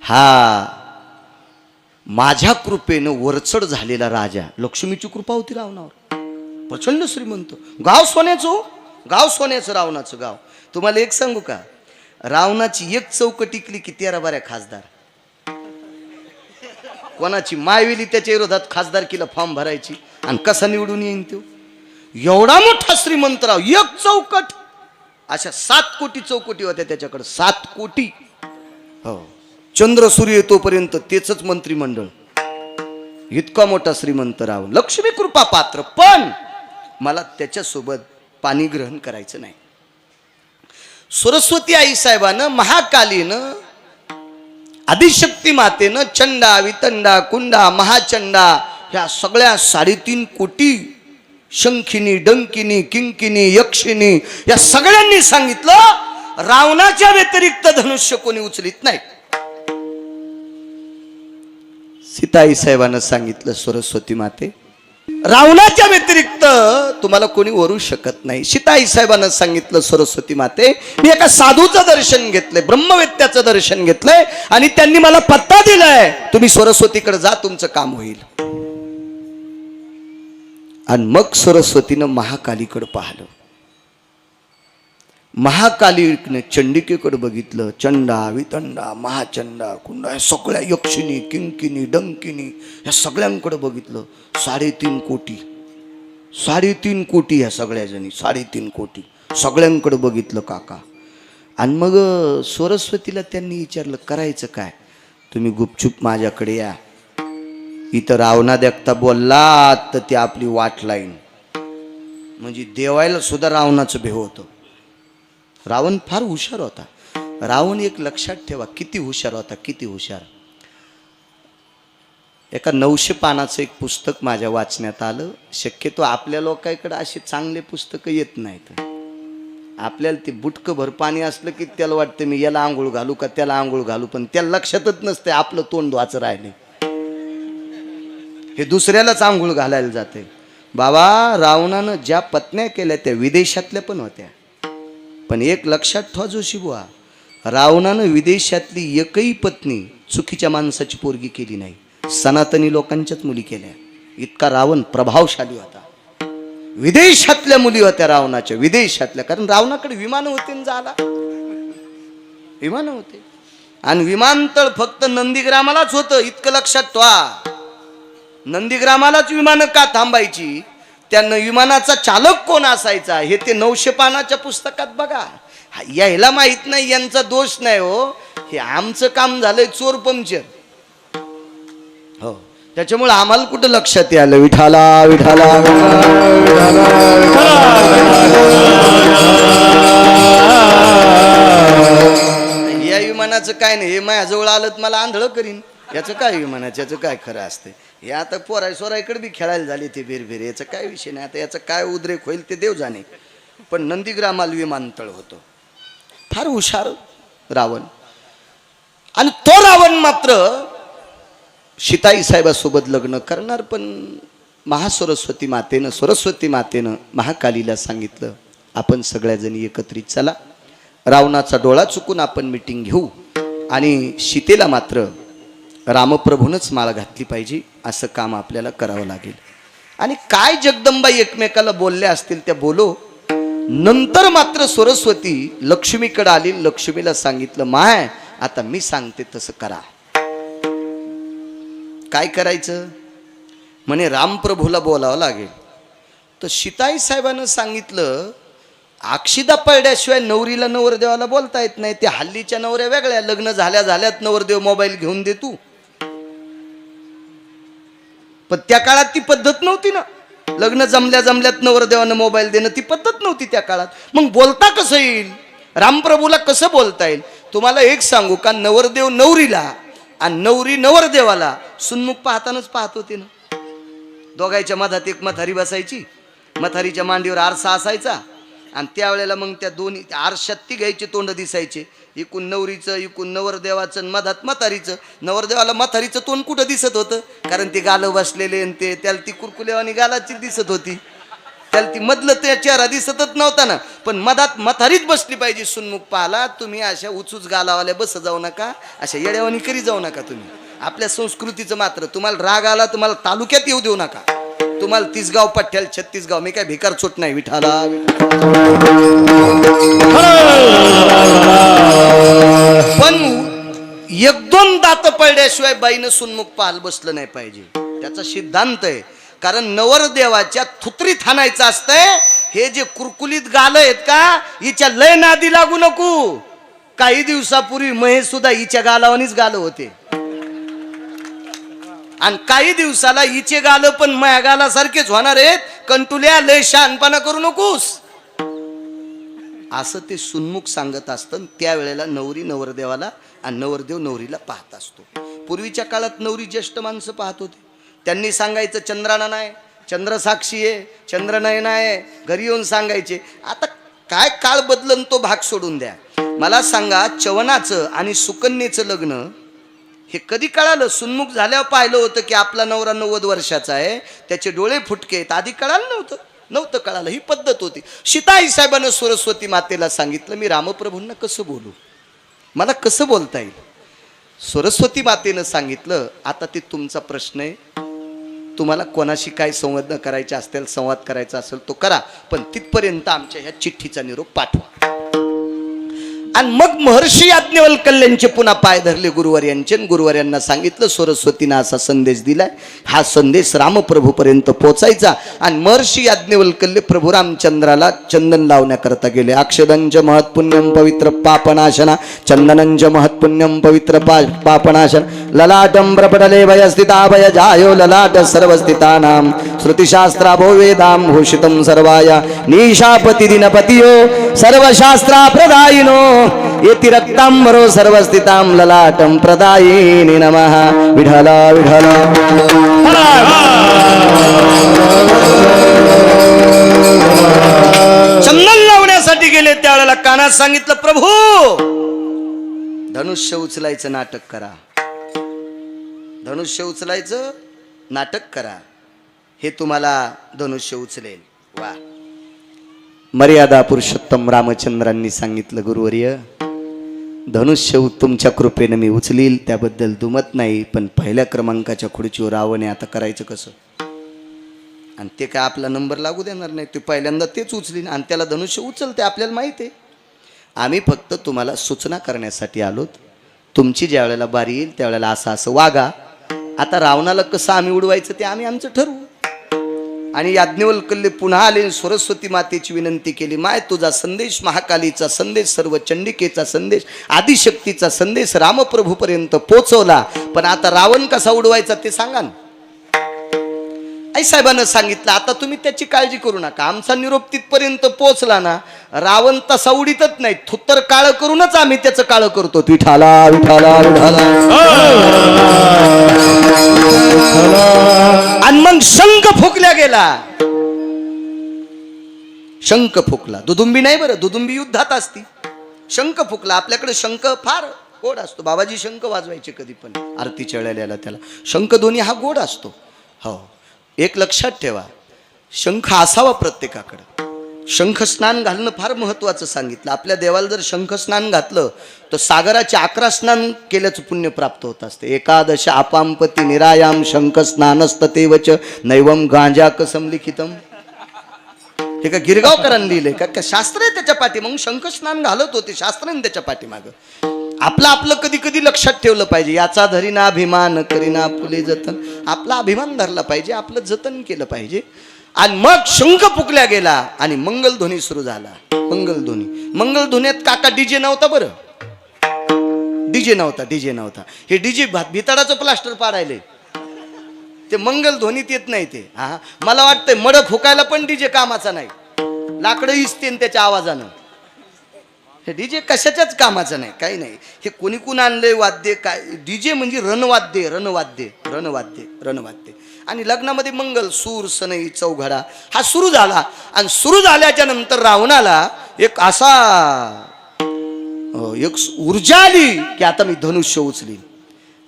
हा माझ्या कृपेनं वरचढ झालेला राजा. लक्ष्मीची कृपा होती रावणावर, प्रचंड श्रीमंत, गाव सोन्याचं, गाव सोन्याचं रावणाचं गाव. तुम्हाला एक सांगू का, रावणाची एक चौक टिकली की 13 बाऱ्या खासदार. कोणाची मायविली त्याच्या विरोधात खासदारकीला फॉर्म भरायची, आणि कसा निवडून येईन तो? एवढा मोठा श्रीमंत राव, एक चौकट, अशा 7 कोटी चौकटी होत्या त्याच्याकडे, 7 कोटी. हो, चंद्र सूर्य तोपर्यंत तेच मंत्रिमंडळ. इतका मोठा श्रीमंत राव, लक्ष्मी कृपा पात्र. पण मला त्याच्यासोबत पाणी ग्रहण करायचं नाही. सरस्वती आई साहेबानं, महाकालीनं, आदिशक्ती मातेनं, चंडा, वितंडा, कुंडा, महाचंडा, ह्या सगळ्या 3.5 कोटी शंखिनी, डंकिनी, किंकिनी, यक्षिनी, या सगळ्यांनी सांगितलं, रावणाच्या व्यतिरिक्त धनुष्य कोणी उचलित नाही. सीताई साहेबांना सांगितलं, सरस्वती माते, रावणाच्या व्यतिरिक्त तुम्हाला कोणी वरू शकत नाही. सीताई साहेबांना सांगितलं, सरस्वती माते, मी एका साधूचं दर्शन घेतलंय, ब्रह्मवेत्याचं दर्शन घेतलंय, आणि त्यांनी मला पत्ता दिलाय, तुम्ही सरस्वतीकडे जा, तुमचं काम होईल. आणि मग सरस्वतीनं महाकालीकडे पाहिलं. महाकालीने चंडिकेकडे बघितलं. चंडा, वितंडा, महाचंडा, कुंडा, या सगळ्या यक्षिणी, किंकिनी, डंकिनी, या सगळ्यांकडे बघितलं. 3.5 कोटी, 3.5 कोटी, ह्या सगळ्या जणी 3.5 कोटी, सगळ्यांकडे बघितलं काका. आणि मग सरस्वतीला त्यांनी विचारलं, करायचं काय? तुम्ही गुपचूप माझ्याकडे या, इथं रावणा देखता बोललात तर ती आपली वाट लाईन. म्हणजे देवायला सुद्धा रावणाचं भेव होतं. रावण फार हुशार होता. रावण एक लक्षात ठेवा, किती हुशार होता, किती हुशार. एका 900 पानाचं एक पुस्तक माझ्या वाचण्यात आलं. शक्यतो आपल्या लोकांकडे अशी चांगले पुस्तकं येत नाहीत. आपल्याला ते बुटकं भर पाणी असलं की त्याला वाटतं मी याला आंघोळ घालू का त्याला आंघोळ घालू, पण त्याला लक्षातच नसते आपलं तोंड धुवाचं राहिले, हे दुसऱ्यालाच आंघोळ घालायला जाते. बाबा, रावणानं ज्या पत्न्या केल्या त्या विदेशातल्या पण होत्या. पण एक लक्षात ठेवा जोशी बुवा, रावणानं विदेशातली एकही पत्नी चुकीच्या माणसाची पोरगी केली नाही. सनातनी लोकांच्याच मुली केल्या. इतका रावण प्रभावशाली होता. विदेशातल्या मुली होत्या रावणाच्या, विदेशातल्या. कारण रावणाकडे विमानं होते ना जायला, विमानं होते. आणि विमानतळ फक्त नंदीग्रामालाच होतं, इतकं लक्षात ठेवा. नंदीग्रामालाच विमानं का थांबायची, त्यानं विमानाचा चालक कोण असायचा हे ते 900 पानाच्या पुस्तकात बघा. यायला माहित नाही, यांचा दोष नाही हो, हे आमचं काम झालंय चोर पंक्चर. हो, त्याच्यामुळे आम्हाला कुठं लक्षात आलं, विठाला विठाला. या विमानाचं काय नाही, हे माझ्याजवळ आलं तर मला आंधळ करीन. याचं काय विमानाचं, याचं काय खरं असते. हे आता पोराय सोरायकडे बी खेळायला झाले ते बेरबेर, याचं काय विषय नाही. आता याचं काय उद्रेक होईल ते देव जाणे. पण नंदीग्रामाला विमानतळ होतं. फार हुशार रावण. आणि तो रावण मात्र सीताई साहेबासोबत लग्न करणार. पण महासरस्वती मातेनं, सरस्वती मातेनं महाकालीला सांगितलं, आपण सगळ्याजणी एकत्रित चला, रावणाचा डोळा चुकून आपण मीटिंग घेऊ, आणि सीतेला मात्र रामप्रभूनच माळ घातली पाहिजे, असं काम आपल्याला करावं लागेल. आणि काय जगदंबा एकमेकाला बोलल्या असतील त्या बोलो. नंतर मात्र सरस्वती लक्ष्मीकडे आली. लक्ष्मीला सांगितलं, माय आता मी सांगते तसं करा. काय करायचं म्हणे, रामप्रभूला बोलावं लागेल. तर सीताई साहेबांना सांगितलं, अक्षिदा पडल्याशिवाय नवरीला नवरदेवाला बोलता येत नाही. त्या हल्लीच्या नवऱ्या वेगळ्या, लग्न झाल्यात नवरदेव मोबाईल घेऊन दे तू. पण त्या काळात ती पद्धत नव्हती ना. लग्न जमल्यात नवरदेवानं मोबाईल देणं ती पद्धत नव्हती त्या काळात. मग बोलता कसं येईल, रामप्रभूला कसं बोलता येईल? तुम्हाला एक सांगू का, नवरदेव नवरीला आणि नवरी नवरदेवाला सुन्मुख पाहतानाच पाहत होते ना. दोघांच्या मधात एक म्हातारी बसायची, म्हातारीच्या मांडीवर आरसा असायचा आणि त्यावेळेला मग त्या दोन्ही आरशात ती घ्यायचे तोंड दिसायचे, इकून नवरीचं इकून नवरदेवाचं, मधात म्हातारीचं. नवरदेवाला म्हातारीचं तोंड कुठं दिसत होतं, कारण ते गालं बसलेले आणि ते त्याला ती कुरकुलेवानी गालाची दिसत होती, त्याला ती मधलं त्या चेहरा दिसतच नव्हता ना. पण मधात म्हातारीच बसली पाहिजे सुन्मुख पाहाला. तुम्ही अशा उचूच गालावाल्या बस जाऊ नका, अशा येड्यावानी करी जाऊ नका. तुम्ही आपल्या संस्कृतीचं मात्र, तुम्हाला राग आला तुम्हाला तालुक्यात येऊ देऊ नका. तुम्हाला 30 गाव पठ्ठ्याल 36 गाव, मी काय भिकार चोट नाही. विठाला पण 1-2 दात पडल्याशिवाय बाईनं सुन्मुख पाहाल बसलं नाही पाहिजे. त्याचा सिद्धांत आहे. कारण नवरदेवाच्या थुत्रीत हाणायचं असतंय. हे जे कुरकुलीत गाल आहेत का, हिच्या लय नादी लागू नको. काही दिवसापूर्वी महेश सुद्धा हिच्या गालावानीच गाल होते आणि काही दिवसाला हिचे गाल पण माया गालासारखेच होणार आहेत. कंटुल्या लय शहाणपणा करू नकोस असं ते सुन्मुख सांगत असतं. त्यावेळेला नवरी नवरदेवाला आणि नवरदेव नवरीला पाहत असतो. पूर्वीच्या काळात नवरी ज्येष्ठ माणसं पाहत होते. त्यांनी सांगायचं चंद्राना नाही, चंद्र साक्षी आहे, चंद्रनयन आहे, घरी येऊन सांगायचे. आता काय काळ बदलन तो भाग सोडून द्या. मला सांगा, चवनाचं आणि सुकन्येचं लग्न हे कधी कळालं? सुन्मुख झाल्यावर पाहिलं होतं की आपला नवरा 90 वर्षाचा आहे, त्याचे डोळे फुटके आहेत. आधी कळालं नव्हतं कळालं. ही पद्धत होती. सीताई साहेबांना सरस्वती मातेला सांगितलं, मी रामप्रभूंना कसं बोलू, मला कसं बोलता येईल? सरस्वती मातेनं सांगितलं, आता ते तुमचा प्रश्न आहे. तुम्हाला कोणाशी काय संवाद करायचे असतील, संवाद करायचा असेल तो करा, पण तिथपर्यंत आमच्या ह्या चिठ्ठीचा निरोप पाठवा. आणि मग महर्षी याज्ञवल्क्यांचे पुन्हा पाय धरले गुरुवर्यांचे. गुरुवर्यांना सांगितलं, सरस्वतीनं असा संदेश दिलाय, हा संदेश रामप्रभूपर्यंत पोचायचा. आणि महर्षी याज्ञवल्क्य प्रभू रामचंद्राला चंदन लावण्याकरता गेले. अक्षदंज महत्पुण्यम पवित्र पापनाशना, चंदनंज महत्पुण्यम पवित्र पापनाशन, ललाटं प्रपटले भयस्थिताभय जायो ललाट सर्वस्थितानां, श्रुतिशास्त्राभो वेदां भूषितं सर्वाय निशापति दिनपतियो सर्वशास्त्रा प्रदायिनो, येति रक्तांबरो सर्वस्थितां ललाटं प्रदायिनी नमः. विठला विठला चंदन लावण्यासाठी गेले. त्यावेळेला कानात सांगितलं, प्रभू धनुष्य उचलायचं नाटक करा, धनुष्य उचलायचं नाटक करा, हे तुम्हाला धनुष्य उचलेल. वा, मर्यादा पुरुषोत्तम रामचंद्रांनी सांगितलं, गुरुवर्य धनुष्य तुमच्या कृपेनं मी उचलील, त्याबद्दल दुमत नाही. पण पहिल्या क्रमांकाच्या खुर्चीवर रावण आहे, आता करायचं कसं? आणि ते काय आपला नंबर लागू देणार नाही. ते पहिल्यांदा तेच उचलीन आणि त्याला धनुष्य उचलते, आपल्याला माहिती आहे. आम्ही फक्त तुम्हाला सूचना करण्यासाठी आलोत. तुमची ज्या वेळेला बारी येईल त्यावेळेला असं वागा. आता रावणाला कसं आम्ही उडवायचं ते आम्ही आमचं ठरवू. आणि याज्ञवल्क्य पुन्हा आले, सरस्वती मातेची विनंती केली, माय तुझा संदेश, महाकालीचा संदेश, सर्व चंडिकेचा संदेश, आदिशक्तीचा संदेश रामप्रभूपर्यंत पोचवला, पण आता रावण कसा उडवायचा ते सांगा ना. आई साहेबांना सांगितलं, आता तुम्ही त्याची काळजी करू नका, आमचा निरोप तिथपर्यंत पोहोचला ना, रावण तसा उडीतच नाही, थुत्तर काळ करूनच आम्ही त्याचं काळ करतो. विठाला विठाला विठाला. आणि मग शंख फुकल्या गेला. शंख फुकला, दुदुंबी नाही बरं, दुदुंबी युद्धात असती. शंख फुकला. आपल्याकडे शंख फार गोड असतो. बाबाजी शंख वाजवायचे कधी पण आरतीच्या वेळेला, त्याला शंख दोन्ही हा गोड असतो. हो, एक लक्षात ठेवा, शंख असावा प्रत्येकाकडे. शंख स्नान घालणं फार महत्वाचं सांगितलं. आपल्या देवाला जर शंख स्नान घातलं तर सागराचे 11 स्नान केल्याचं पुण्य प्राप्त होत असते. एकादश आपांपती निरायाम शंख स्नानस्ततेवच नैवम गांजा कसम लिखितम. हे का गिरगावकरांनी लिहिलंय का शास्त्र आहे त्याच्या पाठी, मग शंखस्नान घालत होते शास्त्राने त्याच्या पाठीमाग. आपलं कधी कधी लक्षात ठेवलं पाहिजे. याचा धरीना अभिमान करीना फुले जतन. आपला अभिमान धरला पाहिजे, आपलं जतन केलं पाहिजे. आणि मग शंख फुकल्या गेला आणि मंगलध्वनी सुरू झाला. मंगलध्वनीत काका डीजे नव्हता बरं, डीजे नव्हता. हे डीजे भिताडाचं प्लास्टर पाडायले, ते मंगलध्वनीत येत नाही ते. हा मला वाटतंय मड फुकायला पण डीजे कामाचा नाही, लाकडं इसतेन त्याच्या आवाजानं. हे डीजे कशाच्याच कामाचं नाही, काही नाही. हे कोणी आणलंय वाद्य काय? डीजे म्हणजे रणवाद्य. आणि लग्नामध्ये मंगल सूर सनई चौघडा हा सुरू झाला. आणि सुरू झाल्याच्या नंतर रावणाला एक ऊर्जा आली की आता मी धनुष्य उचलीन.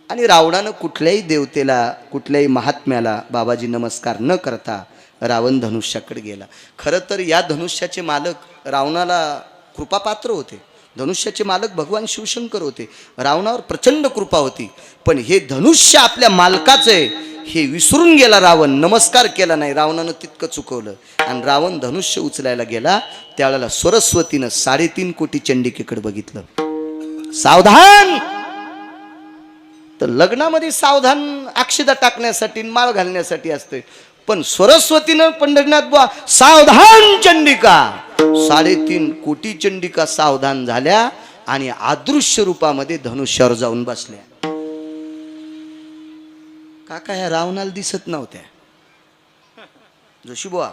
आणि रावणानं कुठल्याही देवतेला कुठल्याही महात्म्याला बाबाजी नमस्कार न करता रावण धनुष्याकडे गेला. खरं तर या धनुष्याचे मालक रावणाला कृपापात्र होते. धनुष्याचे मालक भगवान शिवशंकर होते. रावणावर प्रचंड कृपा होती. पण हे धनुष्य आपल्या मालकाचं आहे हे विसरून गेला रावण, नमस्कार केला नाही. रावणानं तितकं चुकवलं. आणि रावण धनुष्य उचलायला गेला त्यावेळेला सरस्वतीनं 3.5 कोटी चंडिकेकडे बघितलं. सावधान. तर लग्नामध्ये सावधान अक्षदा टाकण्यासाठी माळ घालण्यासाठी असते. पण सरस्वतीनं पंढरीनाथ बुवा सावधान चंडिका, 3.5 कोटी चंडिका सावधान झाल्या आणि अदृश्य रूपामध्ये धनुष्यावर जाऊन बसल्या. काका ह्या रावणाला दिसत नव्हत्या, जोशी बुवा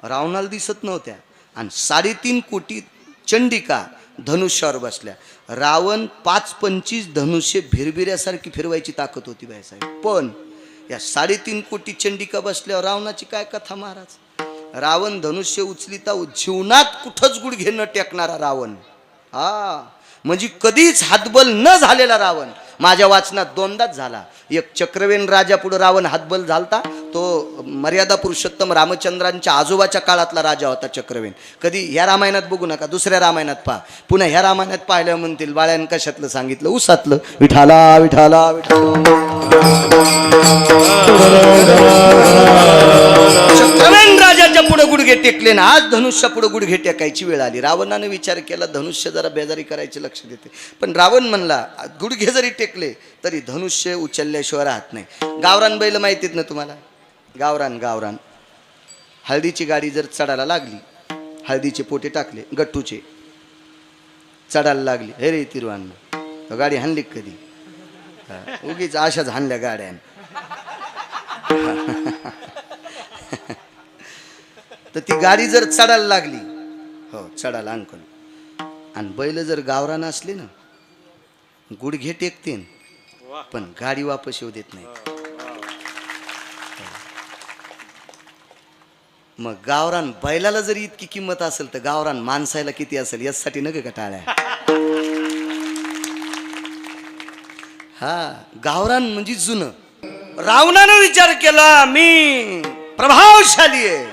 रावणाला दिसत नव्हत्या. आणि 3.5 कोटी चंडिका धनुष्यावर बसल्या. रावण 5-25 धनुष्य भिरभिऱ्यासारखी फिरवायची ताकद होती बाईसाहेब. पण या 3.5 कोटी चंडिका बसल्यावर रावणाची काय कथा महाराज. रावण धनुष्य उचलिता जीवनात कुठंच गुडघे न टेकणारा रावण. हा म्हणजे कधीच हातबल न झालेला रावण माझ्या वाचनात 2दाच झाला. एक चक्रवेन राजा पुढे रावण हातबल झालता, तो मर्यादा पुरुषोत्तम रामचंद्रांच्या आजोबाच्या काळातला राजा होता चक्रवेन. कधी ह्या रामायणात बघू नका, दुसऱ्या रामायणात पहा. पुन्हा ह्या रामायणात पाहिलं म्हणतील बाळ्यान कशातलं सांगितलं, उसातलं. विठाला विठाला चक्रवेन राजाच्या पुढे गुडघे टेकले ना. आज धनुष्या पुढे गुडघे टेकायची वेळ आली. रावणाने विचार केला धनुष्य जरा बेजारी करायचे लक्ष देते. पण रावण म्हणला गुडघे जरी टेकले तरी धनुष्य उचलल्याशिवाय राहत नाही. गावरान बैल माहितीत ना तुम्हाला, गावरान हळदीची गाडी जर चढायला लागली, हळदीचे पोटे टाकले गट्टूचे, चढायला लागली, हे रे तिरुवांना गाडी हाणली कधी, उगीच अशाच हाणल्या गाड्या. तर ती गाडी जर चढायला लागली, हो चढायला अंकल, आणि बैल जर गावरान असले ना गुडघे टेकतेन पण गाडी वापस येऊ देत नाही. मग गावरान बैलाला जरी इतकी किंमत असेल तर गावरान माणसाला किती असेल यासाठी नका का टाळ्या. हा गावरान म्हणजे जुनं. रावणानं विचार केला मी प्रभावशाली आहे.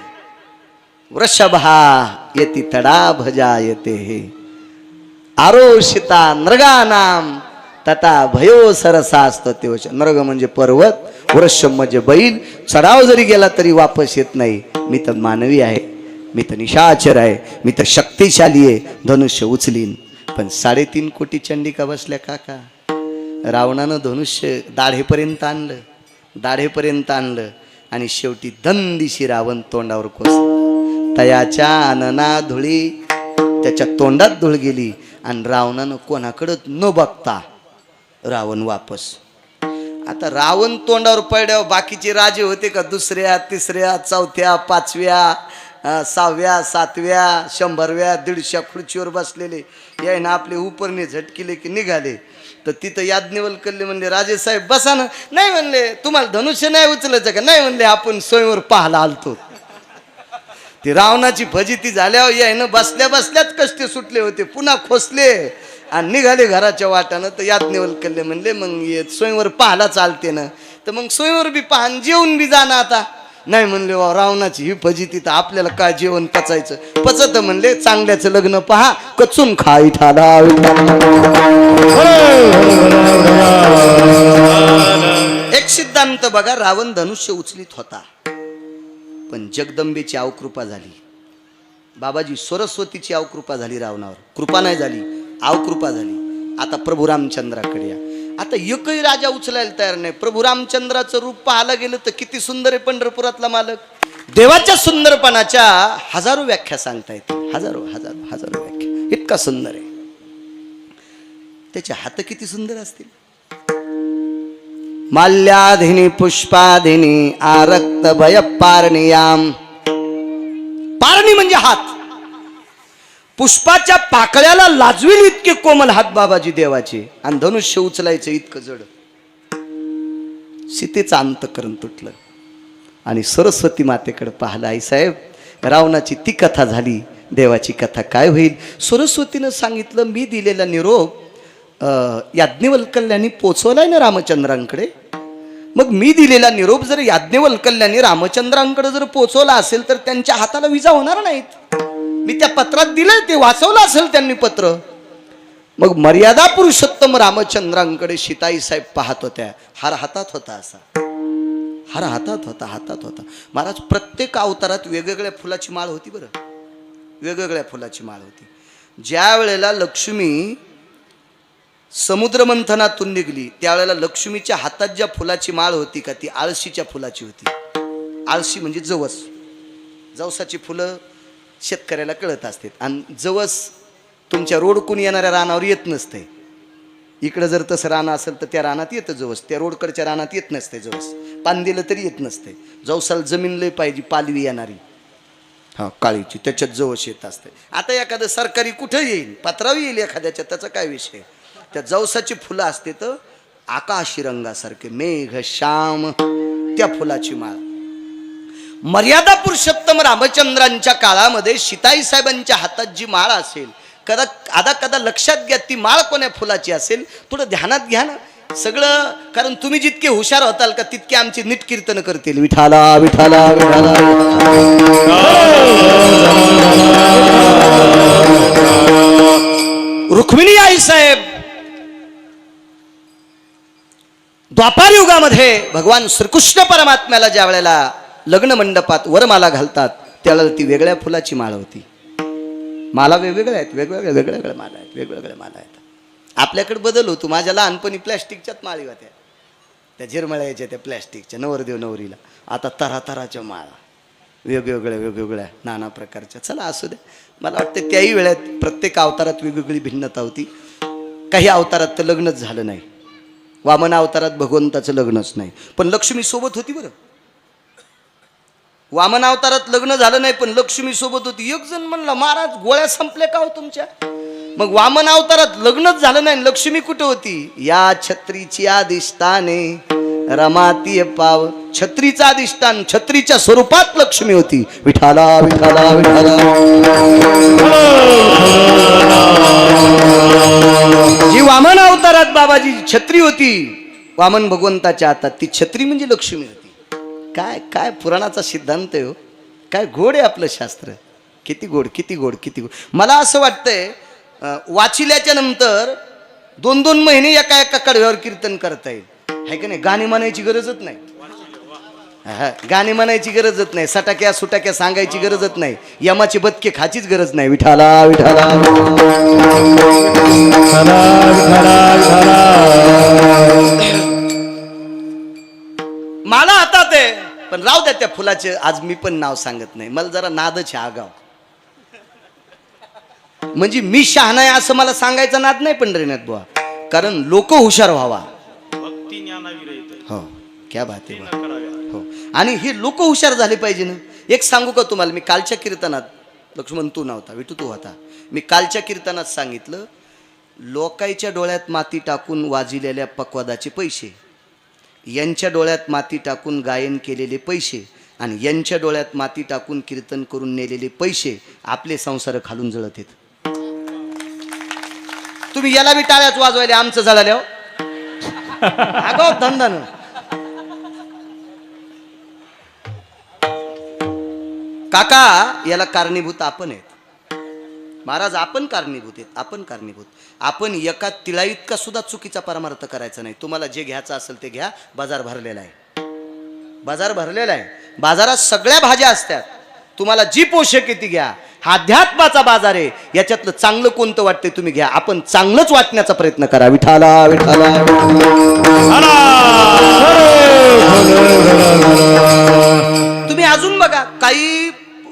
वृषभा येती तडा भजा येते हे आरोषिता नृगानाम तथा भयो सरसास्त तेवश. नृग म्हणजे पर्वत, वृषभ म्हणजे बैल. चढाव जरी गेला तरी वापस येत नाही. मी तर मानवी आहे, मी तर निशाचर आहे, मी तर शक्तिशाली आहे, धनुष्य उचलीन. पण 3.5 कोटी चंडिका बसल्या काका. रावणानं धनुष्य दाढेपर्यंत आणलं आणि शेवटी दंदिशी रावण तोंडावर कोसला. तयाच्या अनना धुळी त्याच्या तोंडात धूळ गेली आणि रावणानं कोणाकडं न बघता रावण वापस. आता रावण तोंडावर पडल्यावर बाकीचे राजे होते का 2ऱ्या 3ऱ्या 4थ्या 5व्या 6व्या 7व्या 100व्या 150 खुर्चीवर बसलेले याय ना आपले उपरने झटकिले की निघाले. तर तिथं याज्ञवल्क्य म्हणले राजेसाहेब बसा ना. नाही म्हणले तुम्हाला धनुष्य नाही उचलायचं का. नाही म्हणले आपण स्वयंवर पाहायला आलतो. ती रावणाची फजिती झाल्यावर यायनं बसल्या बसल्याच कष्ट सुटले होते, पुन्हा खोसले आणि निघाले घराच्या वाटानं. तर याज्ञवल्क्य म्हणले मग स्वयंवर पाहायला चालते ना, तर मग स्वयंवर बी पाहा जेवून बी जाणं आता. नाही म्हणले वा रावणाची ही फजिती तर आपल्याला काय जेवण पचायचं. पचत म्हणले चांगल्याचं लग्न पहा कचून खा विठाला. एक सिद्धांत बघा, रावण धनुष्य उचलीत होता पण जगदंबेची अवकृपा झाली. बाबाजी सरस्वतीची अवकृपा झाली रावणावर, कृपा नाही झाली, अवकृपा झाली. आता प्रभू रामचंद्राकडे या. आता एकही राजा उचलायला तयार नाही. प्रभू रामचंद्राचं रूप पाहायला गेलं तर किती सुंदर आहे पंढरपुरातला मालक. देवाच्या सुंदरपणाच्या हजारो व्याख्या सांगता येतील, हजारो हजारो हजारो व्याख्या. इतका सुंदर आहे. त्याचे हात किती सुंदर असतील. माल्याधिनी पुष्पाधिनी आरक्त भय पारणियाम. पारणी म्हणजे हात. पुष्पाच्या पाकळ्याला लाजवील इतके कोमल हात बाबाजी देवाचे. आणि धनुष्य उचलायचं इतकं जड. सीतेचं अंतकरण तुटलं आणि सरस्वती मातेकडे पाहिलं. आई साहेब, रावणाची ती कथा झाली, देवाची कथा काय होईल. सरस्वतीनं सांगितलं, मी दिलेला निरोप याज्ञवल्क्यांनी पोचवलाय ना रामचंद्रांकडे. मग मी दिलेला निरोप जर याज्ञवल्क्यांनी रामचंद्रांकडे जर पोचवला असेल तर त्यांच्या हाताला विजा होणार नाहीत. मी त्या पत्रात दिलंय, ते वाचवलं असेल त्यांनी पत्र. मग मर्यादा पुरुषोत्तम रामचंद्रांकडे सीताई साहेब पाहत होत्या. हार हातात होता, असा हार हातात होता, हातात होता. महाराज, प्रत्येक अवतारात वेगवेगळ्या फुलाची माळ होती. बरं, वेगवेगळ्या फुलाची माळ होती. ज्या वेळेला लक्ष्मी समुद्र मंथनातून निघली त्यावेळेला लक्ष्मीच्या हातात ज्या फुलाची माळ होती का, ती आळशीच्या फुलाची होती. आळशी म्हणजे जवस. जवसाची फुलं शेतकऱ्याला कळत असते. आणि जवस तुमच्या रोडकून येणाऱ्या रानावर येत नसते. इकडं जर तसं रान असेल तर त्या रानात येतं जवस, त्या रोडकडच्या रानात येत नसते जवस. पान दिलं तरी येत नसते. जवसाला जमीन लय पाहिजे, पालवी येणारी, हा काळीची, त्याच्यात जवस येत असते. आता एखादं सरकारी कुठं येईल, पत्रावी येईल एखाद्याच्या, त्याचा काय विषय. त्या जवसाची फुलं असते तर आकाशी रंगासारखे, मेघ श्याम, त्या फुलाची माळ. मर्यादा पुरुषोत्तम रामचंद्रांच्या काळामध्ये सीताई साहेबांच्या हातात जी माळ असेल, कदा लक्षात घ्या ती माळ कोण्या फुलाची असेल. थोडं ध्यानात घ्या ना सगळं, कारण तुम्ही जितके हुशार होताल का तितके आमची नीट कीर्तन करतील. विठाला विठाला विठाला. रुक्मिणी आई साहेब द्वापार युगामध्ये भगवान श्रीकृष्ण परमात्म्याला ज्या वेळेला लग्न मंडपात वरमाला घालतात त्यावेळेला ती वेगळ्या फुलाची माळ होती. माला वेगवेगळ्या आहेत, वेगवेगळ्या माला आहेत, वेगवेगळ्या माला आहेत. आपल्याकडे बदल होतो. माझ्या लहानपणी प्लॅस्टिकच्याच माळी होत्या, त्या झिरमळ्याच्या, त्या प्लॅस्टिकच्या, नवरदेव नवरीला. आता तरातराच्या माळा, वेगवेगळ्या नाना प्रकारच्या. चला असू द्या. मला वाटतं त्याही वेळात प्रत्येक अवतारात वेगवेगळी भिन्नता होती. काही अवतारात तर लग्नच झालं नाही. वामन अवतारात भगवंताचं लग्नच नाही, पण लक्ष्मी सोबत होती. बरं, वामन अवतारात लग्न झालं नाही पण लक्ष्मी सोबत होती. एक जण म्हणला, महाराज गोळ्या संपल्या का हो तुमच्या. मग वामन अवतारात लग्नच झालं नाही, लक्ष्मी कुठे होती. या छत्रीची अधिष्ठाने रमातीय पाव. छत्रीचा अधिष्ठान, छत्रीच्या स्वरूपात लक्ष्मी होती. विठाला विठाला विठाला. जी वामन अवतारात बाबाजी छत्री होती वामन भगवंताच्या हातात, ती छत्री म्हणजे लक्ष्मी होती. काय काय पुराणाचा सिद्धांत आहे हो. काय गोड आहे आपलं शास्त्र. किती गोड, किती गोड, किती गोड. मला असं वाटतंय वाचिल्याच्या नंतर 2-2 महिने एका कडव्यावर कीर्तन करता येईल, आहे का नाही. गाणी म्हणायची गरजच नाही. गाणी म्हणायची गरजच नाही. सटाक्या सुटाक्या सांगायची गरजच नाही. यमाची बदके खाचीच गरज नाही. विठाला विठाला. मला हातात आहे पण राहू द्या त्या फुलाचे. आज मी पण नाव सांगत नाही, मला जरा नादच आहे आगाव. म्हणजे मी शहाणा आहे असं मला सांगायचा नाद नाही पंढरीनाथ बुवा, कारण लोक हुशार व्हावा. हो, क्या बात आहे. हो, आणि हे लोक हुशार झाले पाहिजे ना. एक सांगू का तुम्हाला, मी कालच्या कीर्तनात, लक्ष्मण तू नव्हता, विठू तू होता, मी कालच्या कीर्तनात सांगितलं, लोकांच्या डोळ्यात माती टाकून वाजिलेल्या पक्वादाचे पैसे, यांच्या डोळ्यात माती टाकून गायन केलेले पैसे, आणि यांच्या डोळ्यात माती टाकून कीर्तन करून नेलेले पैसे आपले संसार खालून जळत आहेत. तुम्ही याला बी टाळ्याच वाजवायले, आमचं जळाल्या आगाव धंदानं. काका, याला कारणीभूत आपण आहेत महाराज. आपण कारणीभूत आहेत, आपण कारणीभूत. आपण एका तिळा इतका सुद्धा चुकीचा परमार्थ करायचा नाही. तुम्हाला जे घ्यायचं असेल ते घ्या. बाजार भरलेला आहे, बाजार भरलेला आहे. बाजारात सगळ्या भाज्या असतात. तुम्हाला जी पोषक आहे ती घ्या. हा अध्यात्माचा बाजार आहे. याच्यातलं चांगलं कोणतं वाटतंय तुम्ही घ्या. आपण चांगलंच वाटण्याचा प्रयत्न करा. विठाला विठाला. तुम्ही अजून बघा, काही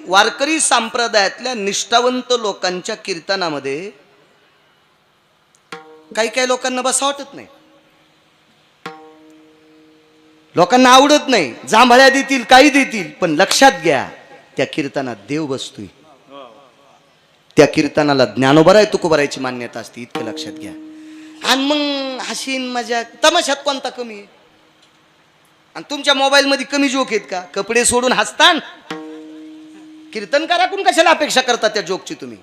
वारकरी संप्रदायातल्या निष्ठावंत लोकांच्या कीर्तनामध्ये काही काही लोकांना बसा वाटत नाही, लोकांना आवडत नाही. जांभळ्या देतील, काही देतील, पण लक्षात घ्या त्या कीर्तनात देव बसतोय. त्या कीर्तनाला ज्ञानोबा आहे तुकोबारायची मान्यता असते, इतकं लक्षात घ्या. आणि मग हसीन मजा तमाशात कोणता कमी आहे? आणि तुमच्या मोबाईल मध्ये कमी जोक आहेत का? कपडे सोडून हसतान. कीर्तनकाराकडून कशाला अपेक्षा करता त्या जोकची? तुम्ही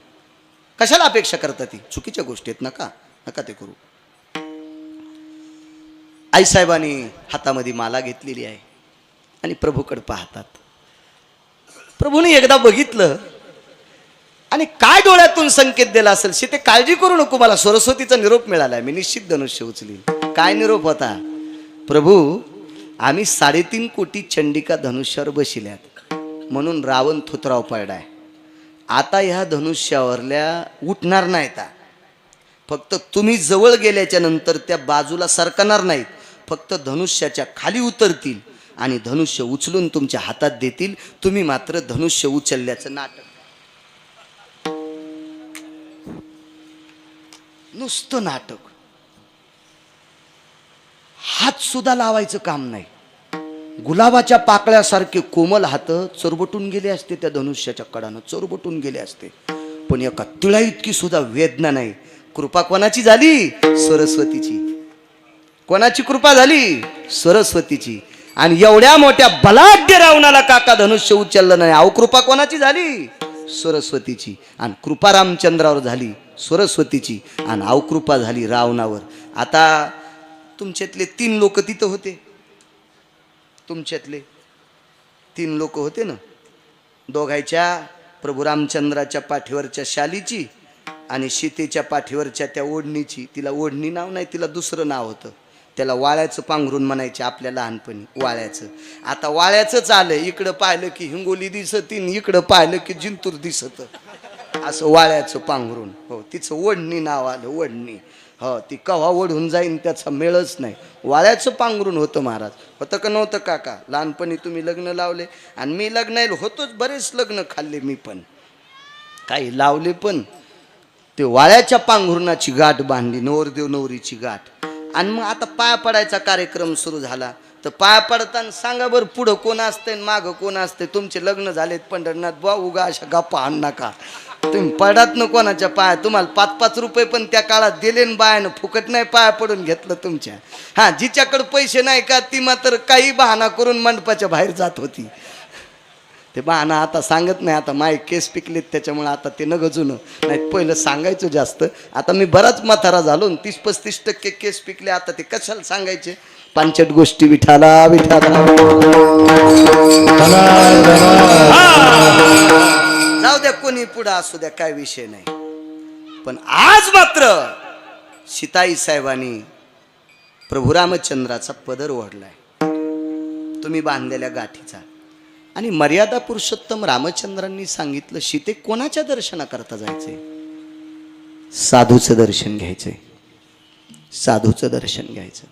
कशाला अपेक्षा करता? ती चुकीच्या गोष्टी आहेत. नका नका ते करू. आईसाहेबांनी हातामध्ये माला घेतलेली आहे आणि प्रभूकडे पाहतात. प्रभूने एकदा बघितलं आणि काय डोळ्यातून संकेत दिला असेल ते काळजी करू नको, मला सरस्वतीचा निरोप मिळालाय, मी निश्चित धनुष्य उचलीन. काय निरोप होता? प्रभू, आम्ही 3.5 कोटी चंडिका धनुष्यावर बसिल्यात म्हणून रावण थोतराव पडलाय. आता ह्या धनुष्यावरल्या उठणार नाहीत. फक्त तुम्ही जवळ गेल्याच्या नंतर त्या बाजूला सरकणार नाहीत, फक्त धनुष्याच्या खाली उतरतील आणि धनुष्य उचलून तुमच्या हातात देतील. तुम्ही मात्र धनुष्य उचलल्याचं नाटक, नुसतं नाटक, हात सुद्धा लावायचं काम नाही. गुलाबाच्या पाकळ्यासारखे कोमल हात चरबटून गेले असते, त्या धनुष्याच्या कडानं चरबटून गेले असते, पण एका तिळा इतकी सुद्धा वेदना नाही. कृपा कोणाची झाली? सरस्वतीची. कोणाची कृपा झाली? सरस्वतीची. आणि एवढ्या मोठ्या बलाढ्य रावणाला काका धनुष्य उचललं नाही. अहो, कृपा कोणाची झाली? सरस्वतीची. आणि कृपा रामचंद्रावर झाली सरस्वतीची, आणि अवकृपा झाली रावणावर. आता तुमच्यातले 3 लोक तिथं होते, तुमच्यातले 3 लोक होते ना, दोघांच्या प्रभू रामचंद्राच्या पाठीवरच्या शालीची आणि सीतेच्या पाठीवरच्या त्या ओढणीची. तिला ओढणी नाव नाही, तिला दुसरं नाव होतं. त्याला वाळ्याचं पांघरून म्हणायचे आपल्या लहानपणी, वाळ्याचं. आता वाळ्याचंच आलं. इकडं पाहिलं की हिंगोली दिसत, इकडं पाहिलं की जिंतूर दिसत, असं वाळ्याचं पांघरून. हो, तिचं ओढणी नाव आलं, ओढणी. हो, ती कव्हा ओढून जाईन त्याचा मेळच नाही. वाळ्याचं पांघरून होतं महाराज. होतं का नव्हतं काका? लहानपणी तुम्ही लग्न लावले आणि मी लग्न होतोच, बरेच लग्न खाल्ले मी पण, काही लावले पण. ते वाळ्याच्या पांघरुणाची गाठ बांधली, नवरदेव नवरीची गाठ. आणि मग आता पाया पडायचा कार्यक्रम सुरू झाला. तर पाया पडताना सांगा बरं, पुढं कोण असतंय मागं कोण असतंय? तुमचे लग्न झालेत पंढरनाथ बुवा, उगा अशा गप्पा आण नका. तुम्ही पडात ना कोणाच्या पाया. तुम्हाला 5-5 रुपये पण त्या काळात दिले न बायानं, फुकट नाही पाया पडून घेतलं तुमच्या. हां, जिच्याकडे पैसे नाही का ती मात्र काही बहाणा करून मंडपाच्या बाहेर जात होती. ते बहाणा आता सांगत नाही. आता माय केस पिकलेत त्याच्यामुळे आता ते न गजून. नाही पहिलं सांगायचं जास्त. आता मी बराच म्हातारा झालो, 30-35% केस पिकले. आता ते कशाला सांगायचे? 5 गोष्टी विठाला विठाला. जाऊ द्या, कोणी पुढं असू द्या, काय विषय नाही. पण आज मात्र सीताई साहेबांनी प्रभू रामचंद्राचा पदर ओढलाय, तुम्ही बांधलेल्या गाठीचा. आणि मर्यादा पुरुषोत्तम रामचंद्रांनी सांगितलं, सीते कोणाच्या दर्शनाकरता जायचंय? साधूचं दर्शन घ्यायचंय, साधूचं दर्शन घ्यायचं.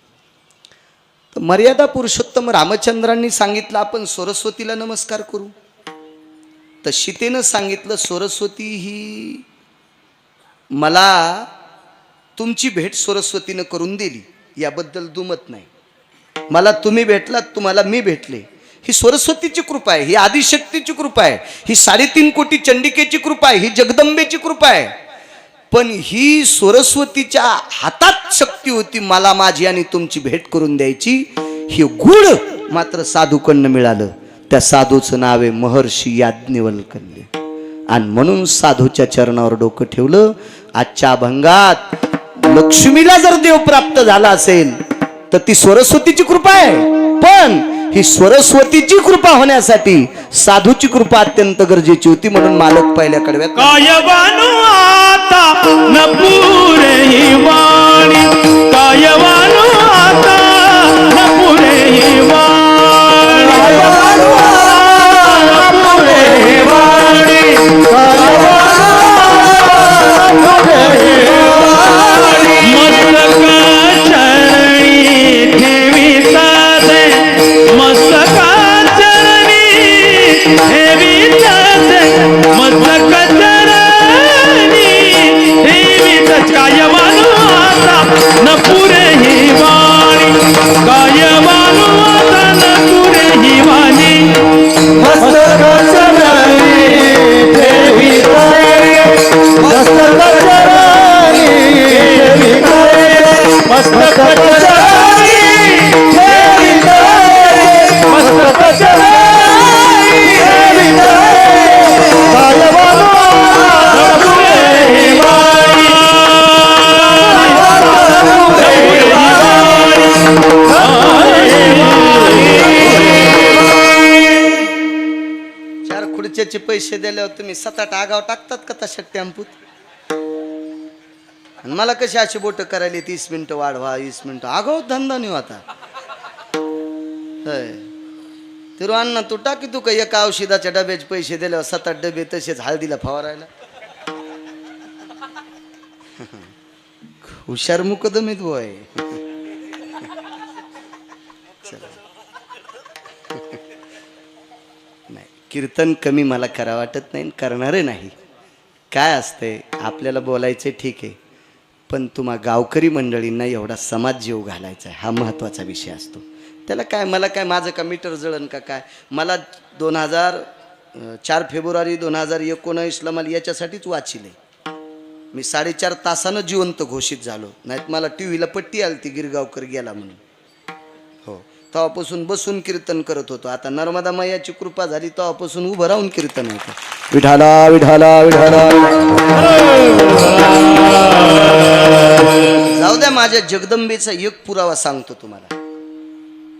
तर मर्यादा पुरुषोत्तम रामचंद्रांनी सांगितलं आपण सरस्वतीला नमस्कार करू. तर सीतेनं सांगितलं, सरस्वती ही मला तुमची भेट सरस्वतीनं करून दिली, याबद्दल दुमत नाही. मला तुम्ही भेटलात, तुम्हाला मी भेटले, ही सरस्वतीची कृपा आहे, ही आदिशक्तीची कृपा आहे, ही 3.5 कोटी चंडिकेची कृपा आहे, ही जगदंबेची कृपा आहे. पण ही सरस्वतीच्या हातात शक्ती होती मला माझी आणि तुमची भेट करून द्यायची. हे गुण मात्र साधूकडनं मिळालं. त्या साधूचं नाव आहे महर्षी याज्ञवल्क्य. आणि म्हणून साधूच्या चरणावर डोकं ठेवलं. आजच्या अभंगात लक्ष्मीला जर देव प्राप्त झाला असेल तर ती सरस्वतीची कृपा आहे. पण ही सरस्वतीची कृपा होण्यासाठी साधूची कृपा अत्यंत गरजेची होती. म्हणून मालक पहिल्या कडव्यात, कायवानु आता न पुरे ही वाणी, कायवानु आता न पुरे ही वाणी, कायवानु आता न पुरे ही वाणी, कायवानु पैसे दिल्यावर तुम्ही 7-8 आगाव टाकतात का तशा टेम्पूत? आणि मला कशी अशी बोट करायला 30 मिनिटं वाढवा 20 मिनिटं आगाव धंदा नाही आता. तर अण्णा तू टाकी तू का एका औषधाच्या डब्याचे पैसे दिल्यावर 7-8 डबे तसेच हळदीला फवारायला. हुशार मुकदमीत बोय. नाही कीर्तन कमी मला करा वाटत नाही, करणारे नाही. काय असतंय आपल्याला बोलायचं ठीक आहे, पण तुम्हा गावकरी मंडळींना एवढा समाज जीव घालायचा आहे हा महत्त्वाचा विषय असतो. त्याला काय मला काय माझं का मीटर जळण का काय. मला 4 फेब्रुवारी 2019ला मला याच्यासाठीच वाचिले. मी 4.5 तासानं जिवंत घोषित झालो. नाहीत मला टीव्हीला पट्टी आली ती गिरगावकर गेला म्हणून. हो तेव्हापासून बसून कीर्तन करत होतो. आता नर्मदा मैयाची कृपा झाली तेव्हापासून उभं राहून कीर्तन होतं. विठाला विठाला विठाला. जाऊ द्या माझ्या जगदंबेचा एक पुरावा सांगतो तुम्हाला.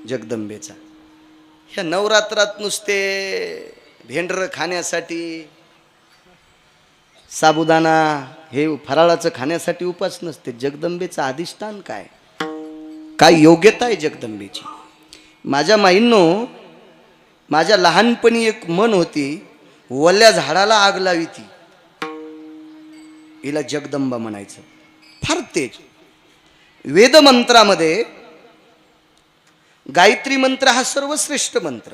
जगदंबेचा ह्या नवरात्रात नुसते भेंडर खाण्यासाठी साबुदाणा हे फराळाचं खाण्यासाठी उपास नसते. जगदंबेचं अधिष्ठान काय, काय योग्यता आहे जगदंबेची. माझ्या माईंनो, माझ्या लहानपणी एक म्हण होती, वल्ल्या झाडाला आग लावी ती, हिला जगदंबा म्हणायचं. फार तेज. वेदमंत्रामध्ये गायत्री मंत्र हा सर्वश्रेष्ठ मंत्र.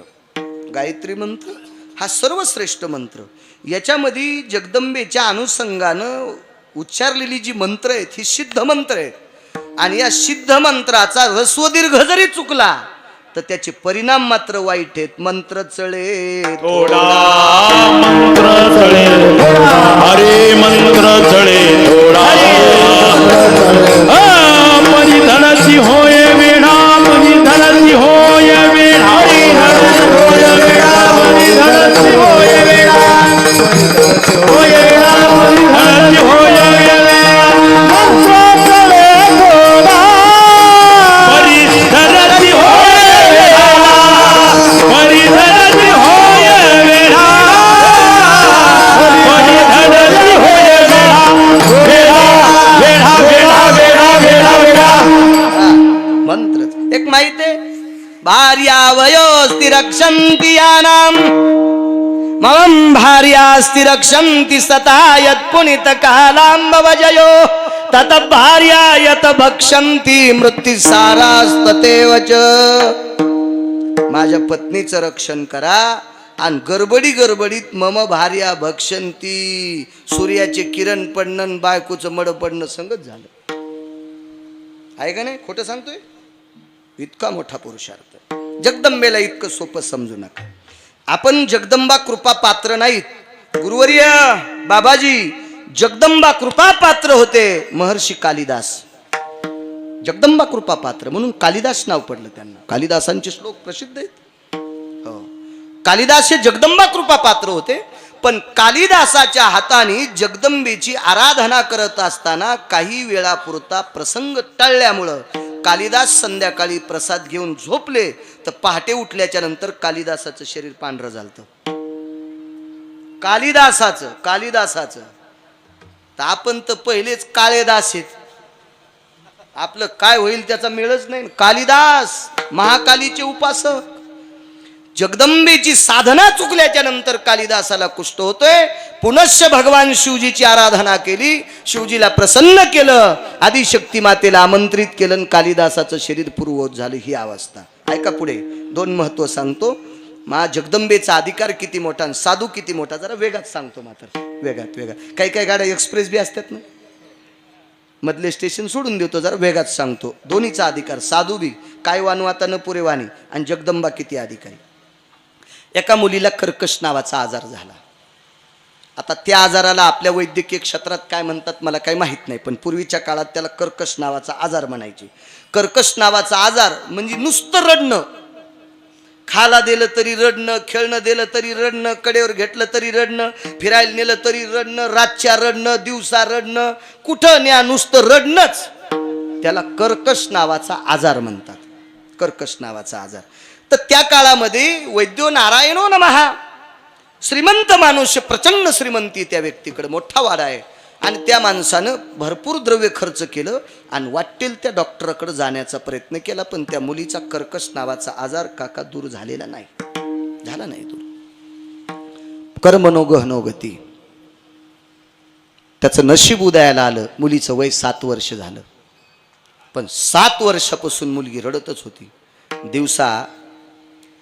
गायत्री मंत्र हा सर्वश्रेष्ठ मंत्र. याच्यामध्ये जगदंबेच्या अनुषंगानं उच्चारलेली जी मंत्र आहेत ही सिद्ध मंत्र आहेत. आणि या सिद्ध मंत्राचा ऱ्हस्व दीर्घ जरी चुकला तर त्याचे परिणाम मात्र वाईट आहेत. मंत्र चळे थोडा मंत्र चळे हरे मंत्र चळे थोडा परिधनची होय वेढा परिधनची होय वेढा परिधनची होय वेढा होय वेढा परिधनची होय वेढा मंत्र चळे थोडा परिधनची होय परिधनची होय वेढा परिधनची होय वेढा वेढा वेढा वेढा वेढा. मंत्र एक माहित आहे. भार्यावयोस्ति रक्षन्ति यानाम मम भार्यास्ति रक्षन्ति सता यत् पुनित कालांबवजयो तत भार्या यत भक्षन्ति मृत्युसारास्ततेव च. माझ्या पत्नीचं रक्षण करा आणि गडबडीत मम भार्या भक्षंती. सूर्याचे किरण पडणं बायकोचं मड पडणं संगत झालं आहे का नाही? खोटं सांगतोय? इतका मोठा पुरुषार्थ. जगदंबेला इतकं सोपं समजू नका. आपण जगदंबा कृपा पात्र नाहीत. गुरुवर्य बाबाजी जगदंबा कृपा पात्र होते महर्षी कालिदास. जगदंबा कृपा पात्र म्हणून कालिदास नाव पडलं त्यांना. कालिदासांचे श्लोक प्रसिद्ध आहेत. हो कालिदास हे जगदंबा कृपा पात्र होते. पण कालिदासाच्या हाताने जगदंबेची आराधना करत असताना काही वेळापुरता प्रसंग टळल्यामुळं कालिदास संध्याकाळी प्रसाद घेऊन झोपले तर पहाटे उठल्याच्या नंतर कालिदासाचं शरीर पांढरं झालं. कालिदासाचं तर आपण तर पहिलेच काळे दास आहेत. आपलं काय होईल त्याचा मेळच नाही. कालिदास महाकालीचे उपासक. जगदंबेची साधना चुकल्याच्या नंतर कालिदासाला कुष्ठ होतोय. पुनश्च भगवान शिवजीची आराधना केली, शिवजीला प्रसन्न केलं, आदिशक्ती मातेला आमंत्रित केलं, कालिदासाचं शरीर पूर्ववत झालं. ही अवस्था. ऐका पुढे 2 महत्व सांगतो. मा जगदंबेचा अधिकार किती मोठा आणि साधू किती मोठा. जरा वेगात सांगतो मात्र वेगात. काही गाड्या एक्सप्रेस बी असतात ना, मधले स्टेशन सोडून देतो. जरा वेगात सांगतो. दोन्हीचा अधिकार. साधू बी काय वानू आता न पुरे वाणी आणि जगदंबा किती अधिकारी. एका मुलीला कर्कश नावाचा आजार झाला. आता त्या आजाराला आपल्या वैद्यकीय क्षेत्रात काय म्हणतात मला काही माहीत नाही, पण पूर्वीच्या काळात त्याला कर्कश नावाचा आजार म्हणायचे. कर्कश नावाचा आजार म्हणजे नुसतं रडणं. खाला दिलं तरी रडणं, खेळणं दिलं तरी रडणं, कडेवर घेतलं तरी रडणं, फिरायला नेलं तरी रडणं, रातच्या रडणं, दिवसा रडणं, कुठं न्या नुसतं रडणंच. त्याला कर्कश नावाचा आजार म्हणतात. कर्कश नावाचा आजार. तर त्या काळामध्ये वैद्यो नारायणो नमः श्रीमंत माणूस, प्रचंड श्रीमंती त्या व्यक्तीकडे, मोठा वाडा आहे. आणि त्या माणसानं भरपूर द्रव्य खर्च केलं आणि वाटेल त्या डॉक्टरकडे जाण्याचा प्रयत्न केला, पण त्या मुलीचा कर्कश नावाचा आजार काका दूर झालेला नाही, झाला नाही दूर. कर्मनो गहनो गती. त्याचं नशीब उदयाला आलं. मुलीचं वय 7 वर्ष झालं, पण 7 वर्षापासून मुलगी रडतच होती. दिवसा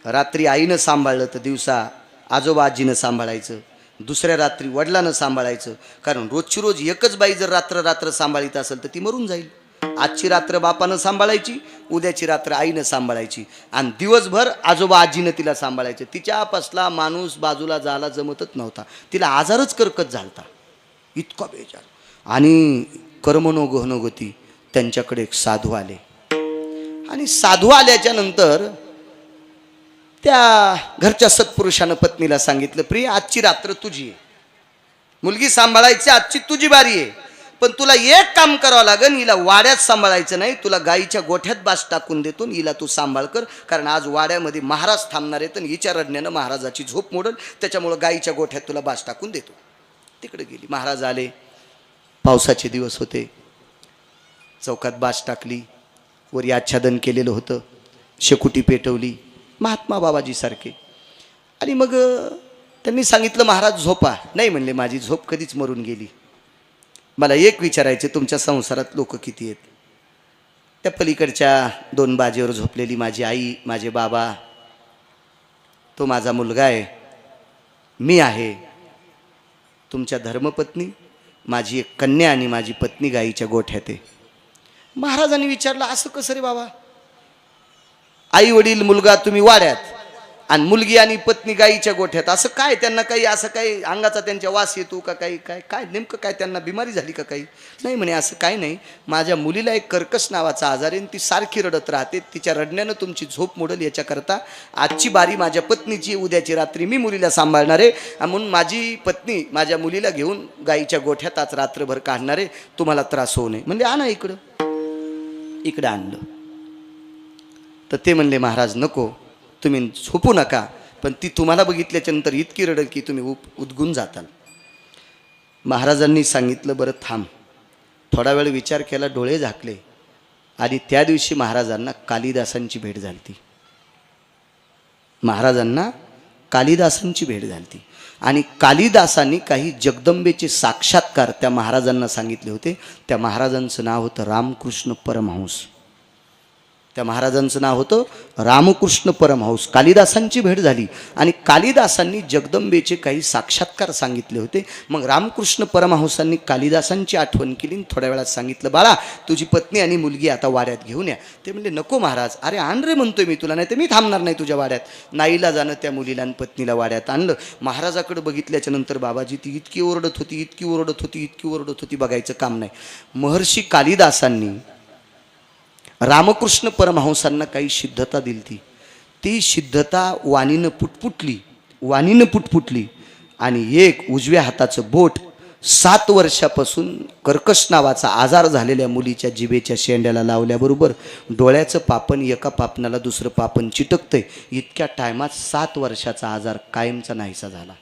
रात्री आईनं सांभाळलं तर दिवसा आजोबा आजीनं सांभाळायचं, दुसऱ्या रात्री वडिलांनं सांभाळायचं. कारण रोजची रोज एकच बाई जर रात्र सांभाळीत असेल तर ती मरून जाईल. आजची रात्र बापानं सांभाळायची, उद्याची रात्र आईनं सांभाळायची, आणि दिवसभर आजोबा आजीनं तिला सांभाळायचं. तिच्यापासला माणूस बाजूला जायला जमतच नव्हता. तिला आजारच कर्कश झालता, इतका बेजार. आणि कर्मनो गहनो गती. त्यांच्याकडे एक साधू आले, आणि साधू आल्याच्या नंतर त्या घरच्या सत्पुरुषानं पत्नीला सांगितलं, प्रिय आजची रात्र तुझी आहे, मुलगी सांभाळायची आजची तुझी बारी आहे, पण तुला एक काम करावं लागेल, हिला वाड्यात सांभाळायचं नाही, तुला गाईच्या गोठ्यात बास टाकून देतो, हिला तू सांभाळ कर. कारण आज वाड्यामध्ये महाराज थांबणार आहेत आणि हिच्या रडण्यानं महाराजाची झोप मोडल, त्याच्यामुळं गाईच्या गोठ्यात तुला बास टाकून देतो. तिकडे गेली. महाराज आले. पावसाचे दिवस होते. चौकात बास टाकली, वरी आच्छादन केलेलं होतं, शेकुटी पेटवली, महात्मा बाबाजी सारखे. आणि मग त्यांनी सांगितलं, महाराज झोपा. नाही म्हणले, माझी झोप कधीच मरून गेली. मला एक विचारायचे, तुमच्या संसारात लोक किती आहेत? त्या पलीकडच्या 2 बाजेवर झोपलेली माझी आई, माझे बाबा, तो माझा मुलगा आहे, मी आहे, तुमच्या धर्मपत्नी, माझी एक कन्या आणि माझी पत्नी गाईच्या गोठ्यात आहे. महाराजांनी विचारलं, असं कसं रे बाबा? आई वडील मुलगा तुम्ही वाड्यात, आणि मुलगी आणि पत्नी गाईच्या गोठ्यात, असं काय? त्यांना काही असं काही अंगाचा त्यांच्या वास येतो का? काही काय काय नेमकं काय त्यांना बिमारी झाली का काही? नाही म्हणे, असं काय नाही, माझ्या मुलीला एक कर्कश नावाचा आजार आहे, ती सारखी रडत राहते, तिच्या रडण्यानं तुमची झोप मोडल, याच्याकरता आजची बारी माझ्या पत्नीची, उद्याची रात्री मी मुलीला सांभाळणार आहे, म्हणून माझी पत्नी माझ्या मुलीला घेऊन गाईच्या गोठ्यात आज रात्रभर काढणार आहे, तुम्हाला त्रास होऊ नये. म्हणजे आणा इकडं. इकडं आणलं तर ते म्हणले, महाराज नको, तुम्ही झोपू नका, पण ती तुम्हाला बघितल्याच्या नंतर इतकी रडल की तुम्ही उद्गून जाताल. महाराजांनी सांगितलं, बरं थांब. थोडा वेळ विचार केला, डोळे झाकले, आणि त्या दिवशी महाराजांना कालिदासांची भेट झाली. महाराजांना कालिदासांची भेट झाली, आणि कालिदासांनी काही जगदंबेचे साक्षात्कार त्या महाराजांना सांगितले होते. त्या महाराजांचं नाव होतं रामकृष्ण परमहंस. त्या महाराजांचं नाव होतं रामकृष्ण परमहंस. कालिदासांची भेट झाली, आणि कालिदासांनी जगदंबेचे काही साक्षात्कार सांगितले होते. मग रामकृष्ण परमहंसांनी कालिदासांची आठवण केली, थोड्या वेळात सांगितलं, बाळा तुझी पत्नी आणि मुलगी आता वाड्यात घेऊन या. ते म्हणले, नको महाराज. अरे आण रे म्हणतोय मी तुला, नाही तर मी थांबणार नाही तुझ्या वाड्यात. नाईला जाणं त्या मुलीला आणि पत्नीला वाड्यात आणलं. महाराजाकडे बघितल्याच्या नंतर बाबाजी ती इतकी ओरडत होती, इतकी ओरडत होती, इतकी ओरडत होती, बघायचं काम नाही. महर्षी कालिदासांनी रामकृष्ण परमहंसांना काही सिद्धता दिली. ती सिद्धता वाणीनं पुटपुटली, आणि एक उजव्या हाताचं बोट 7 वर्षापासून कर्कश नावाचा आजार झालेल्या मुलीच्या जिभेच्या शेंड्याला लावल्याबरोबर डोळ्याचं पापण एका पापणाला दुसरं पापण चिटकतंय. इतक्या टायमात 7 वर्षाचा आजार कायमचा नाहीसा झाला.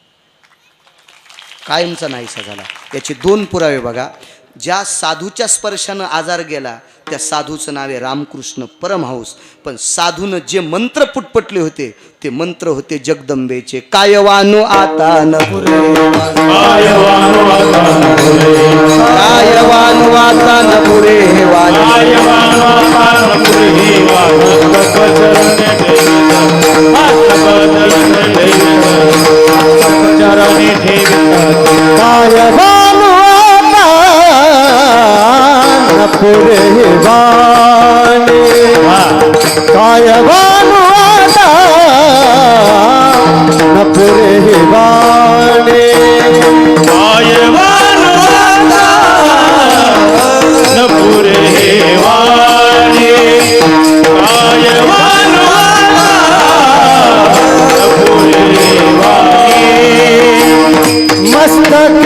कायमचा नाहीसा झाला. याचे 2 पुरावे बघा. ज्या साधूच्या स्पर्शानं आजार गेला त्या साधूचं नाव आहे रामकृष्ण परमहंस. पण साधूनं जे मंत्र पुटपटले होते ते मंत्र होते जगदंबेचे. कायवानो आता न पुरे, कायवानो आता न पुरे, पुरे वाणे, कायवानो आता न पुरे वाणे, कायवानो आता न पुरे वाणे, कायवानो आता न पुरे वाणे. मस्तक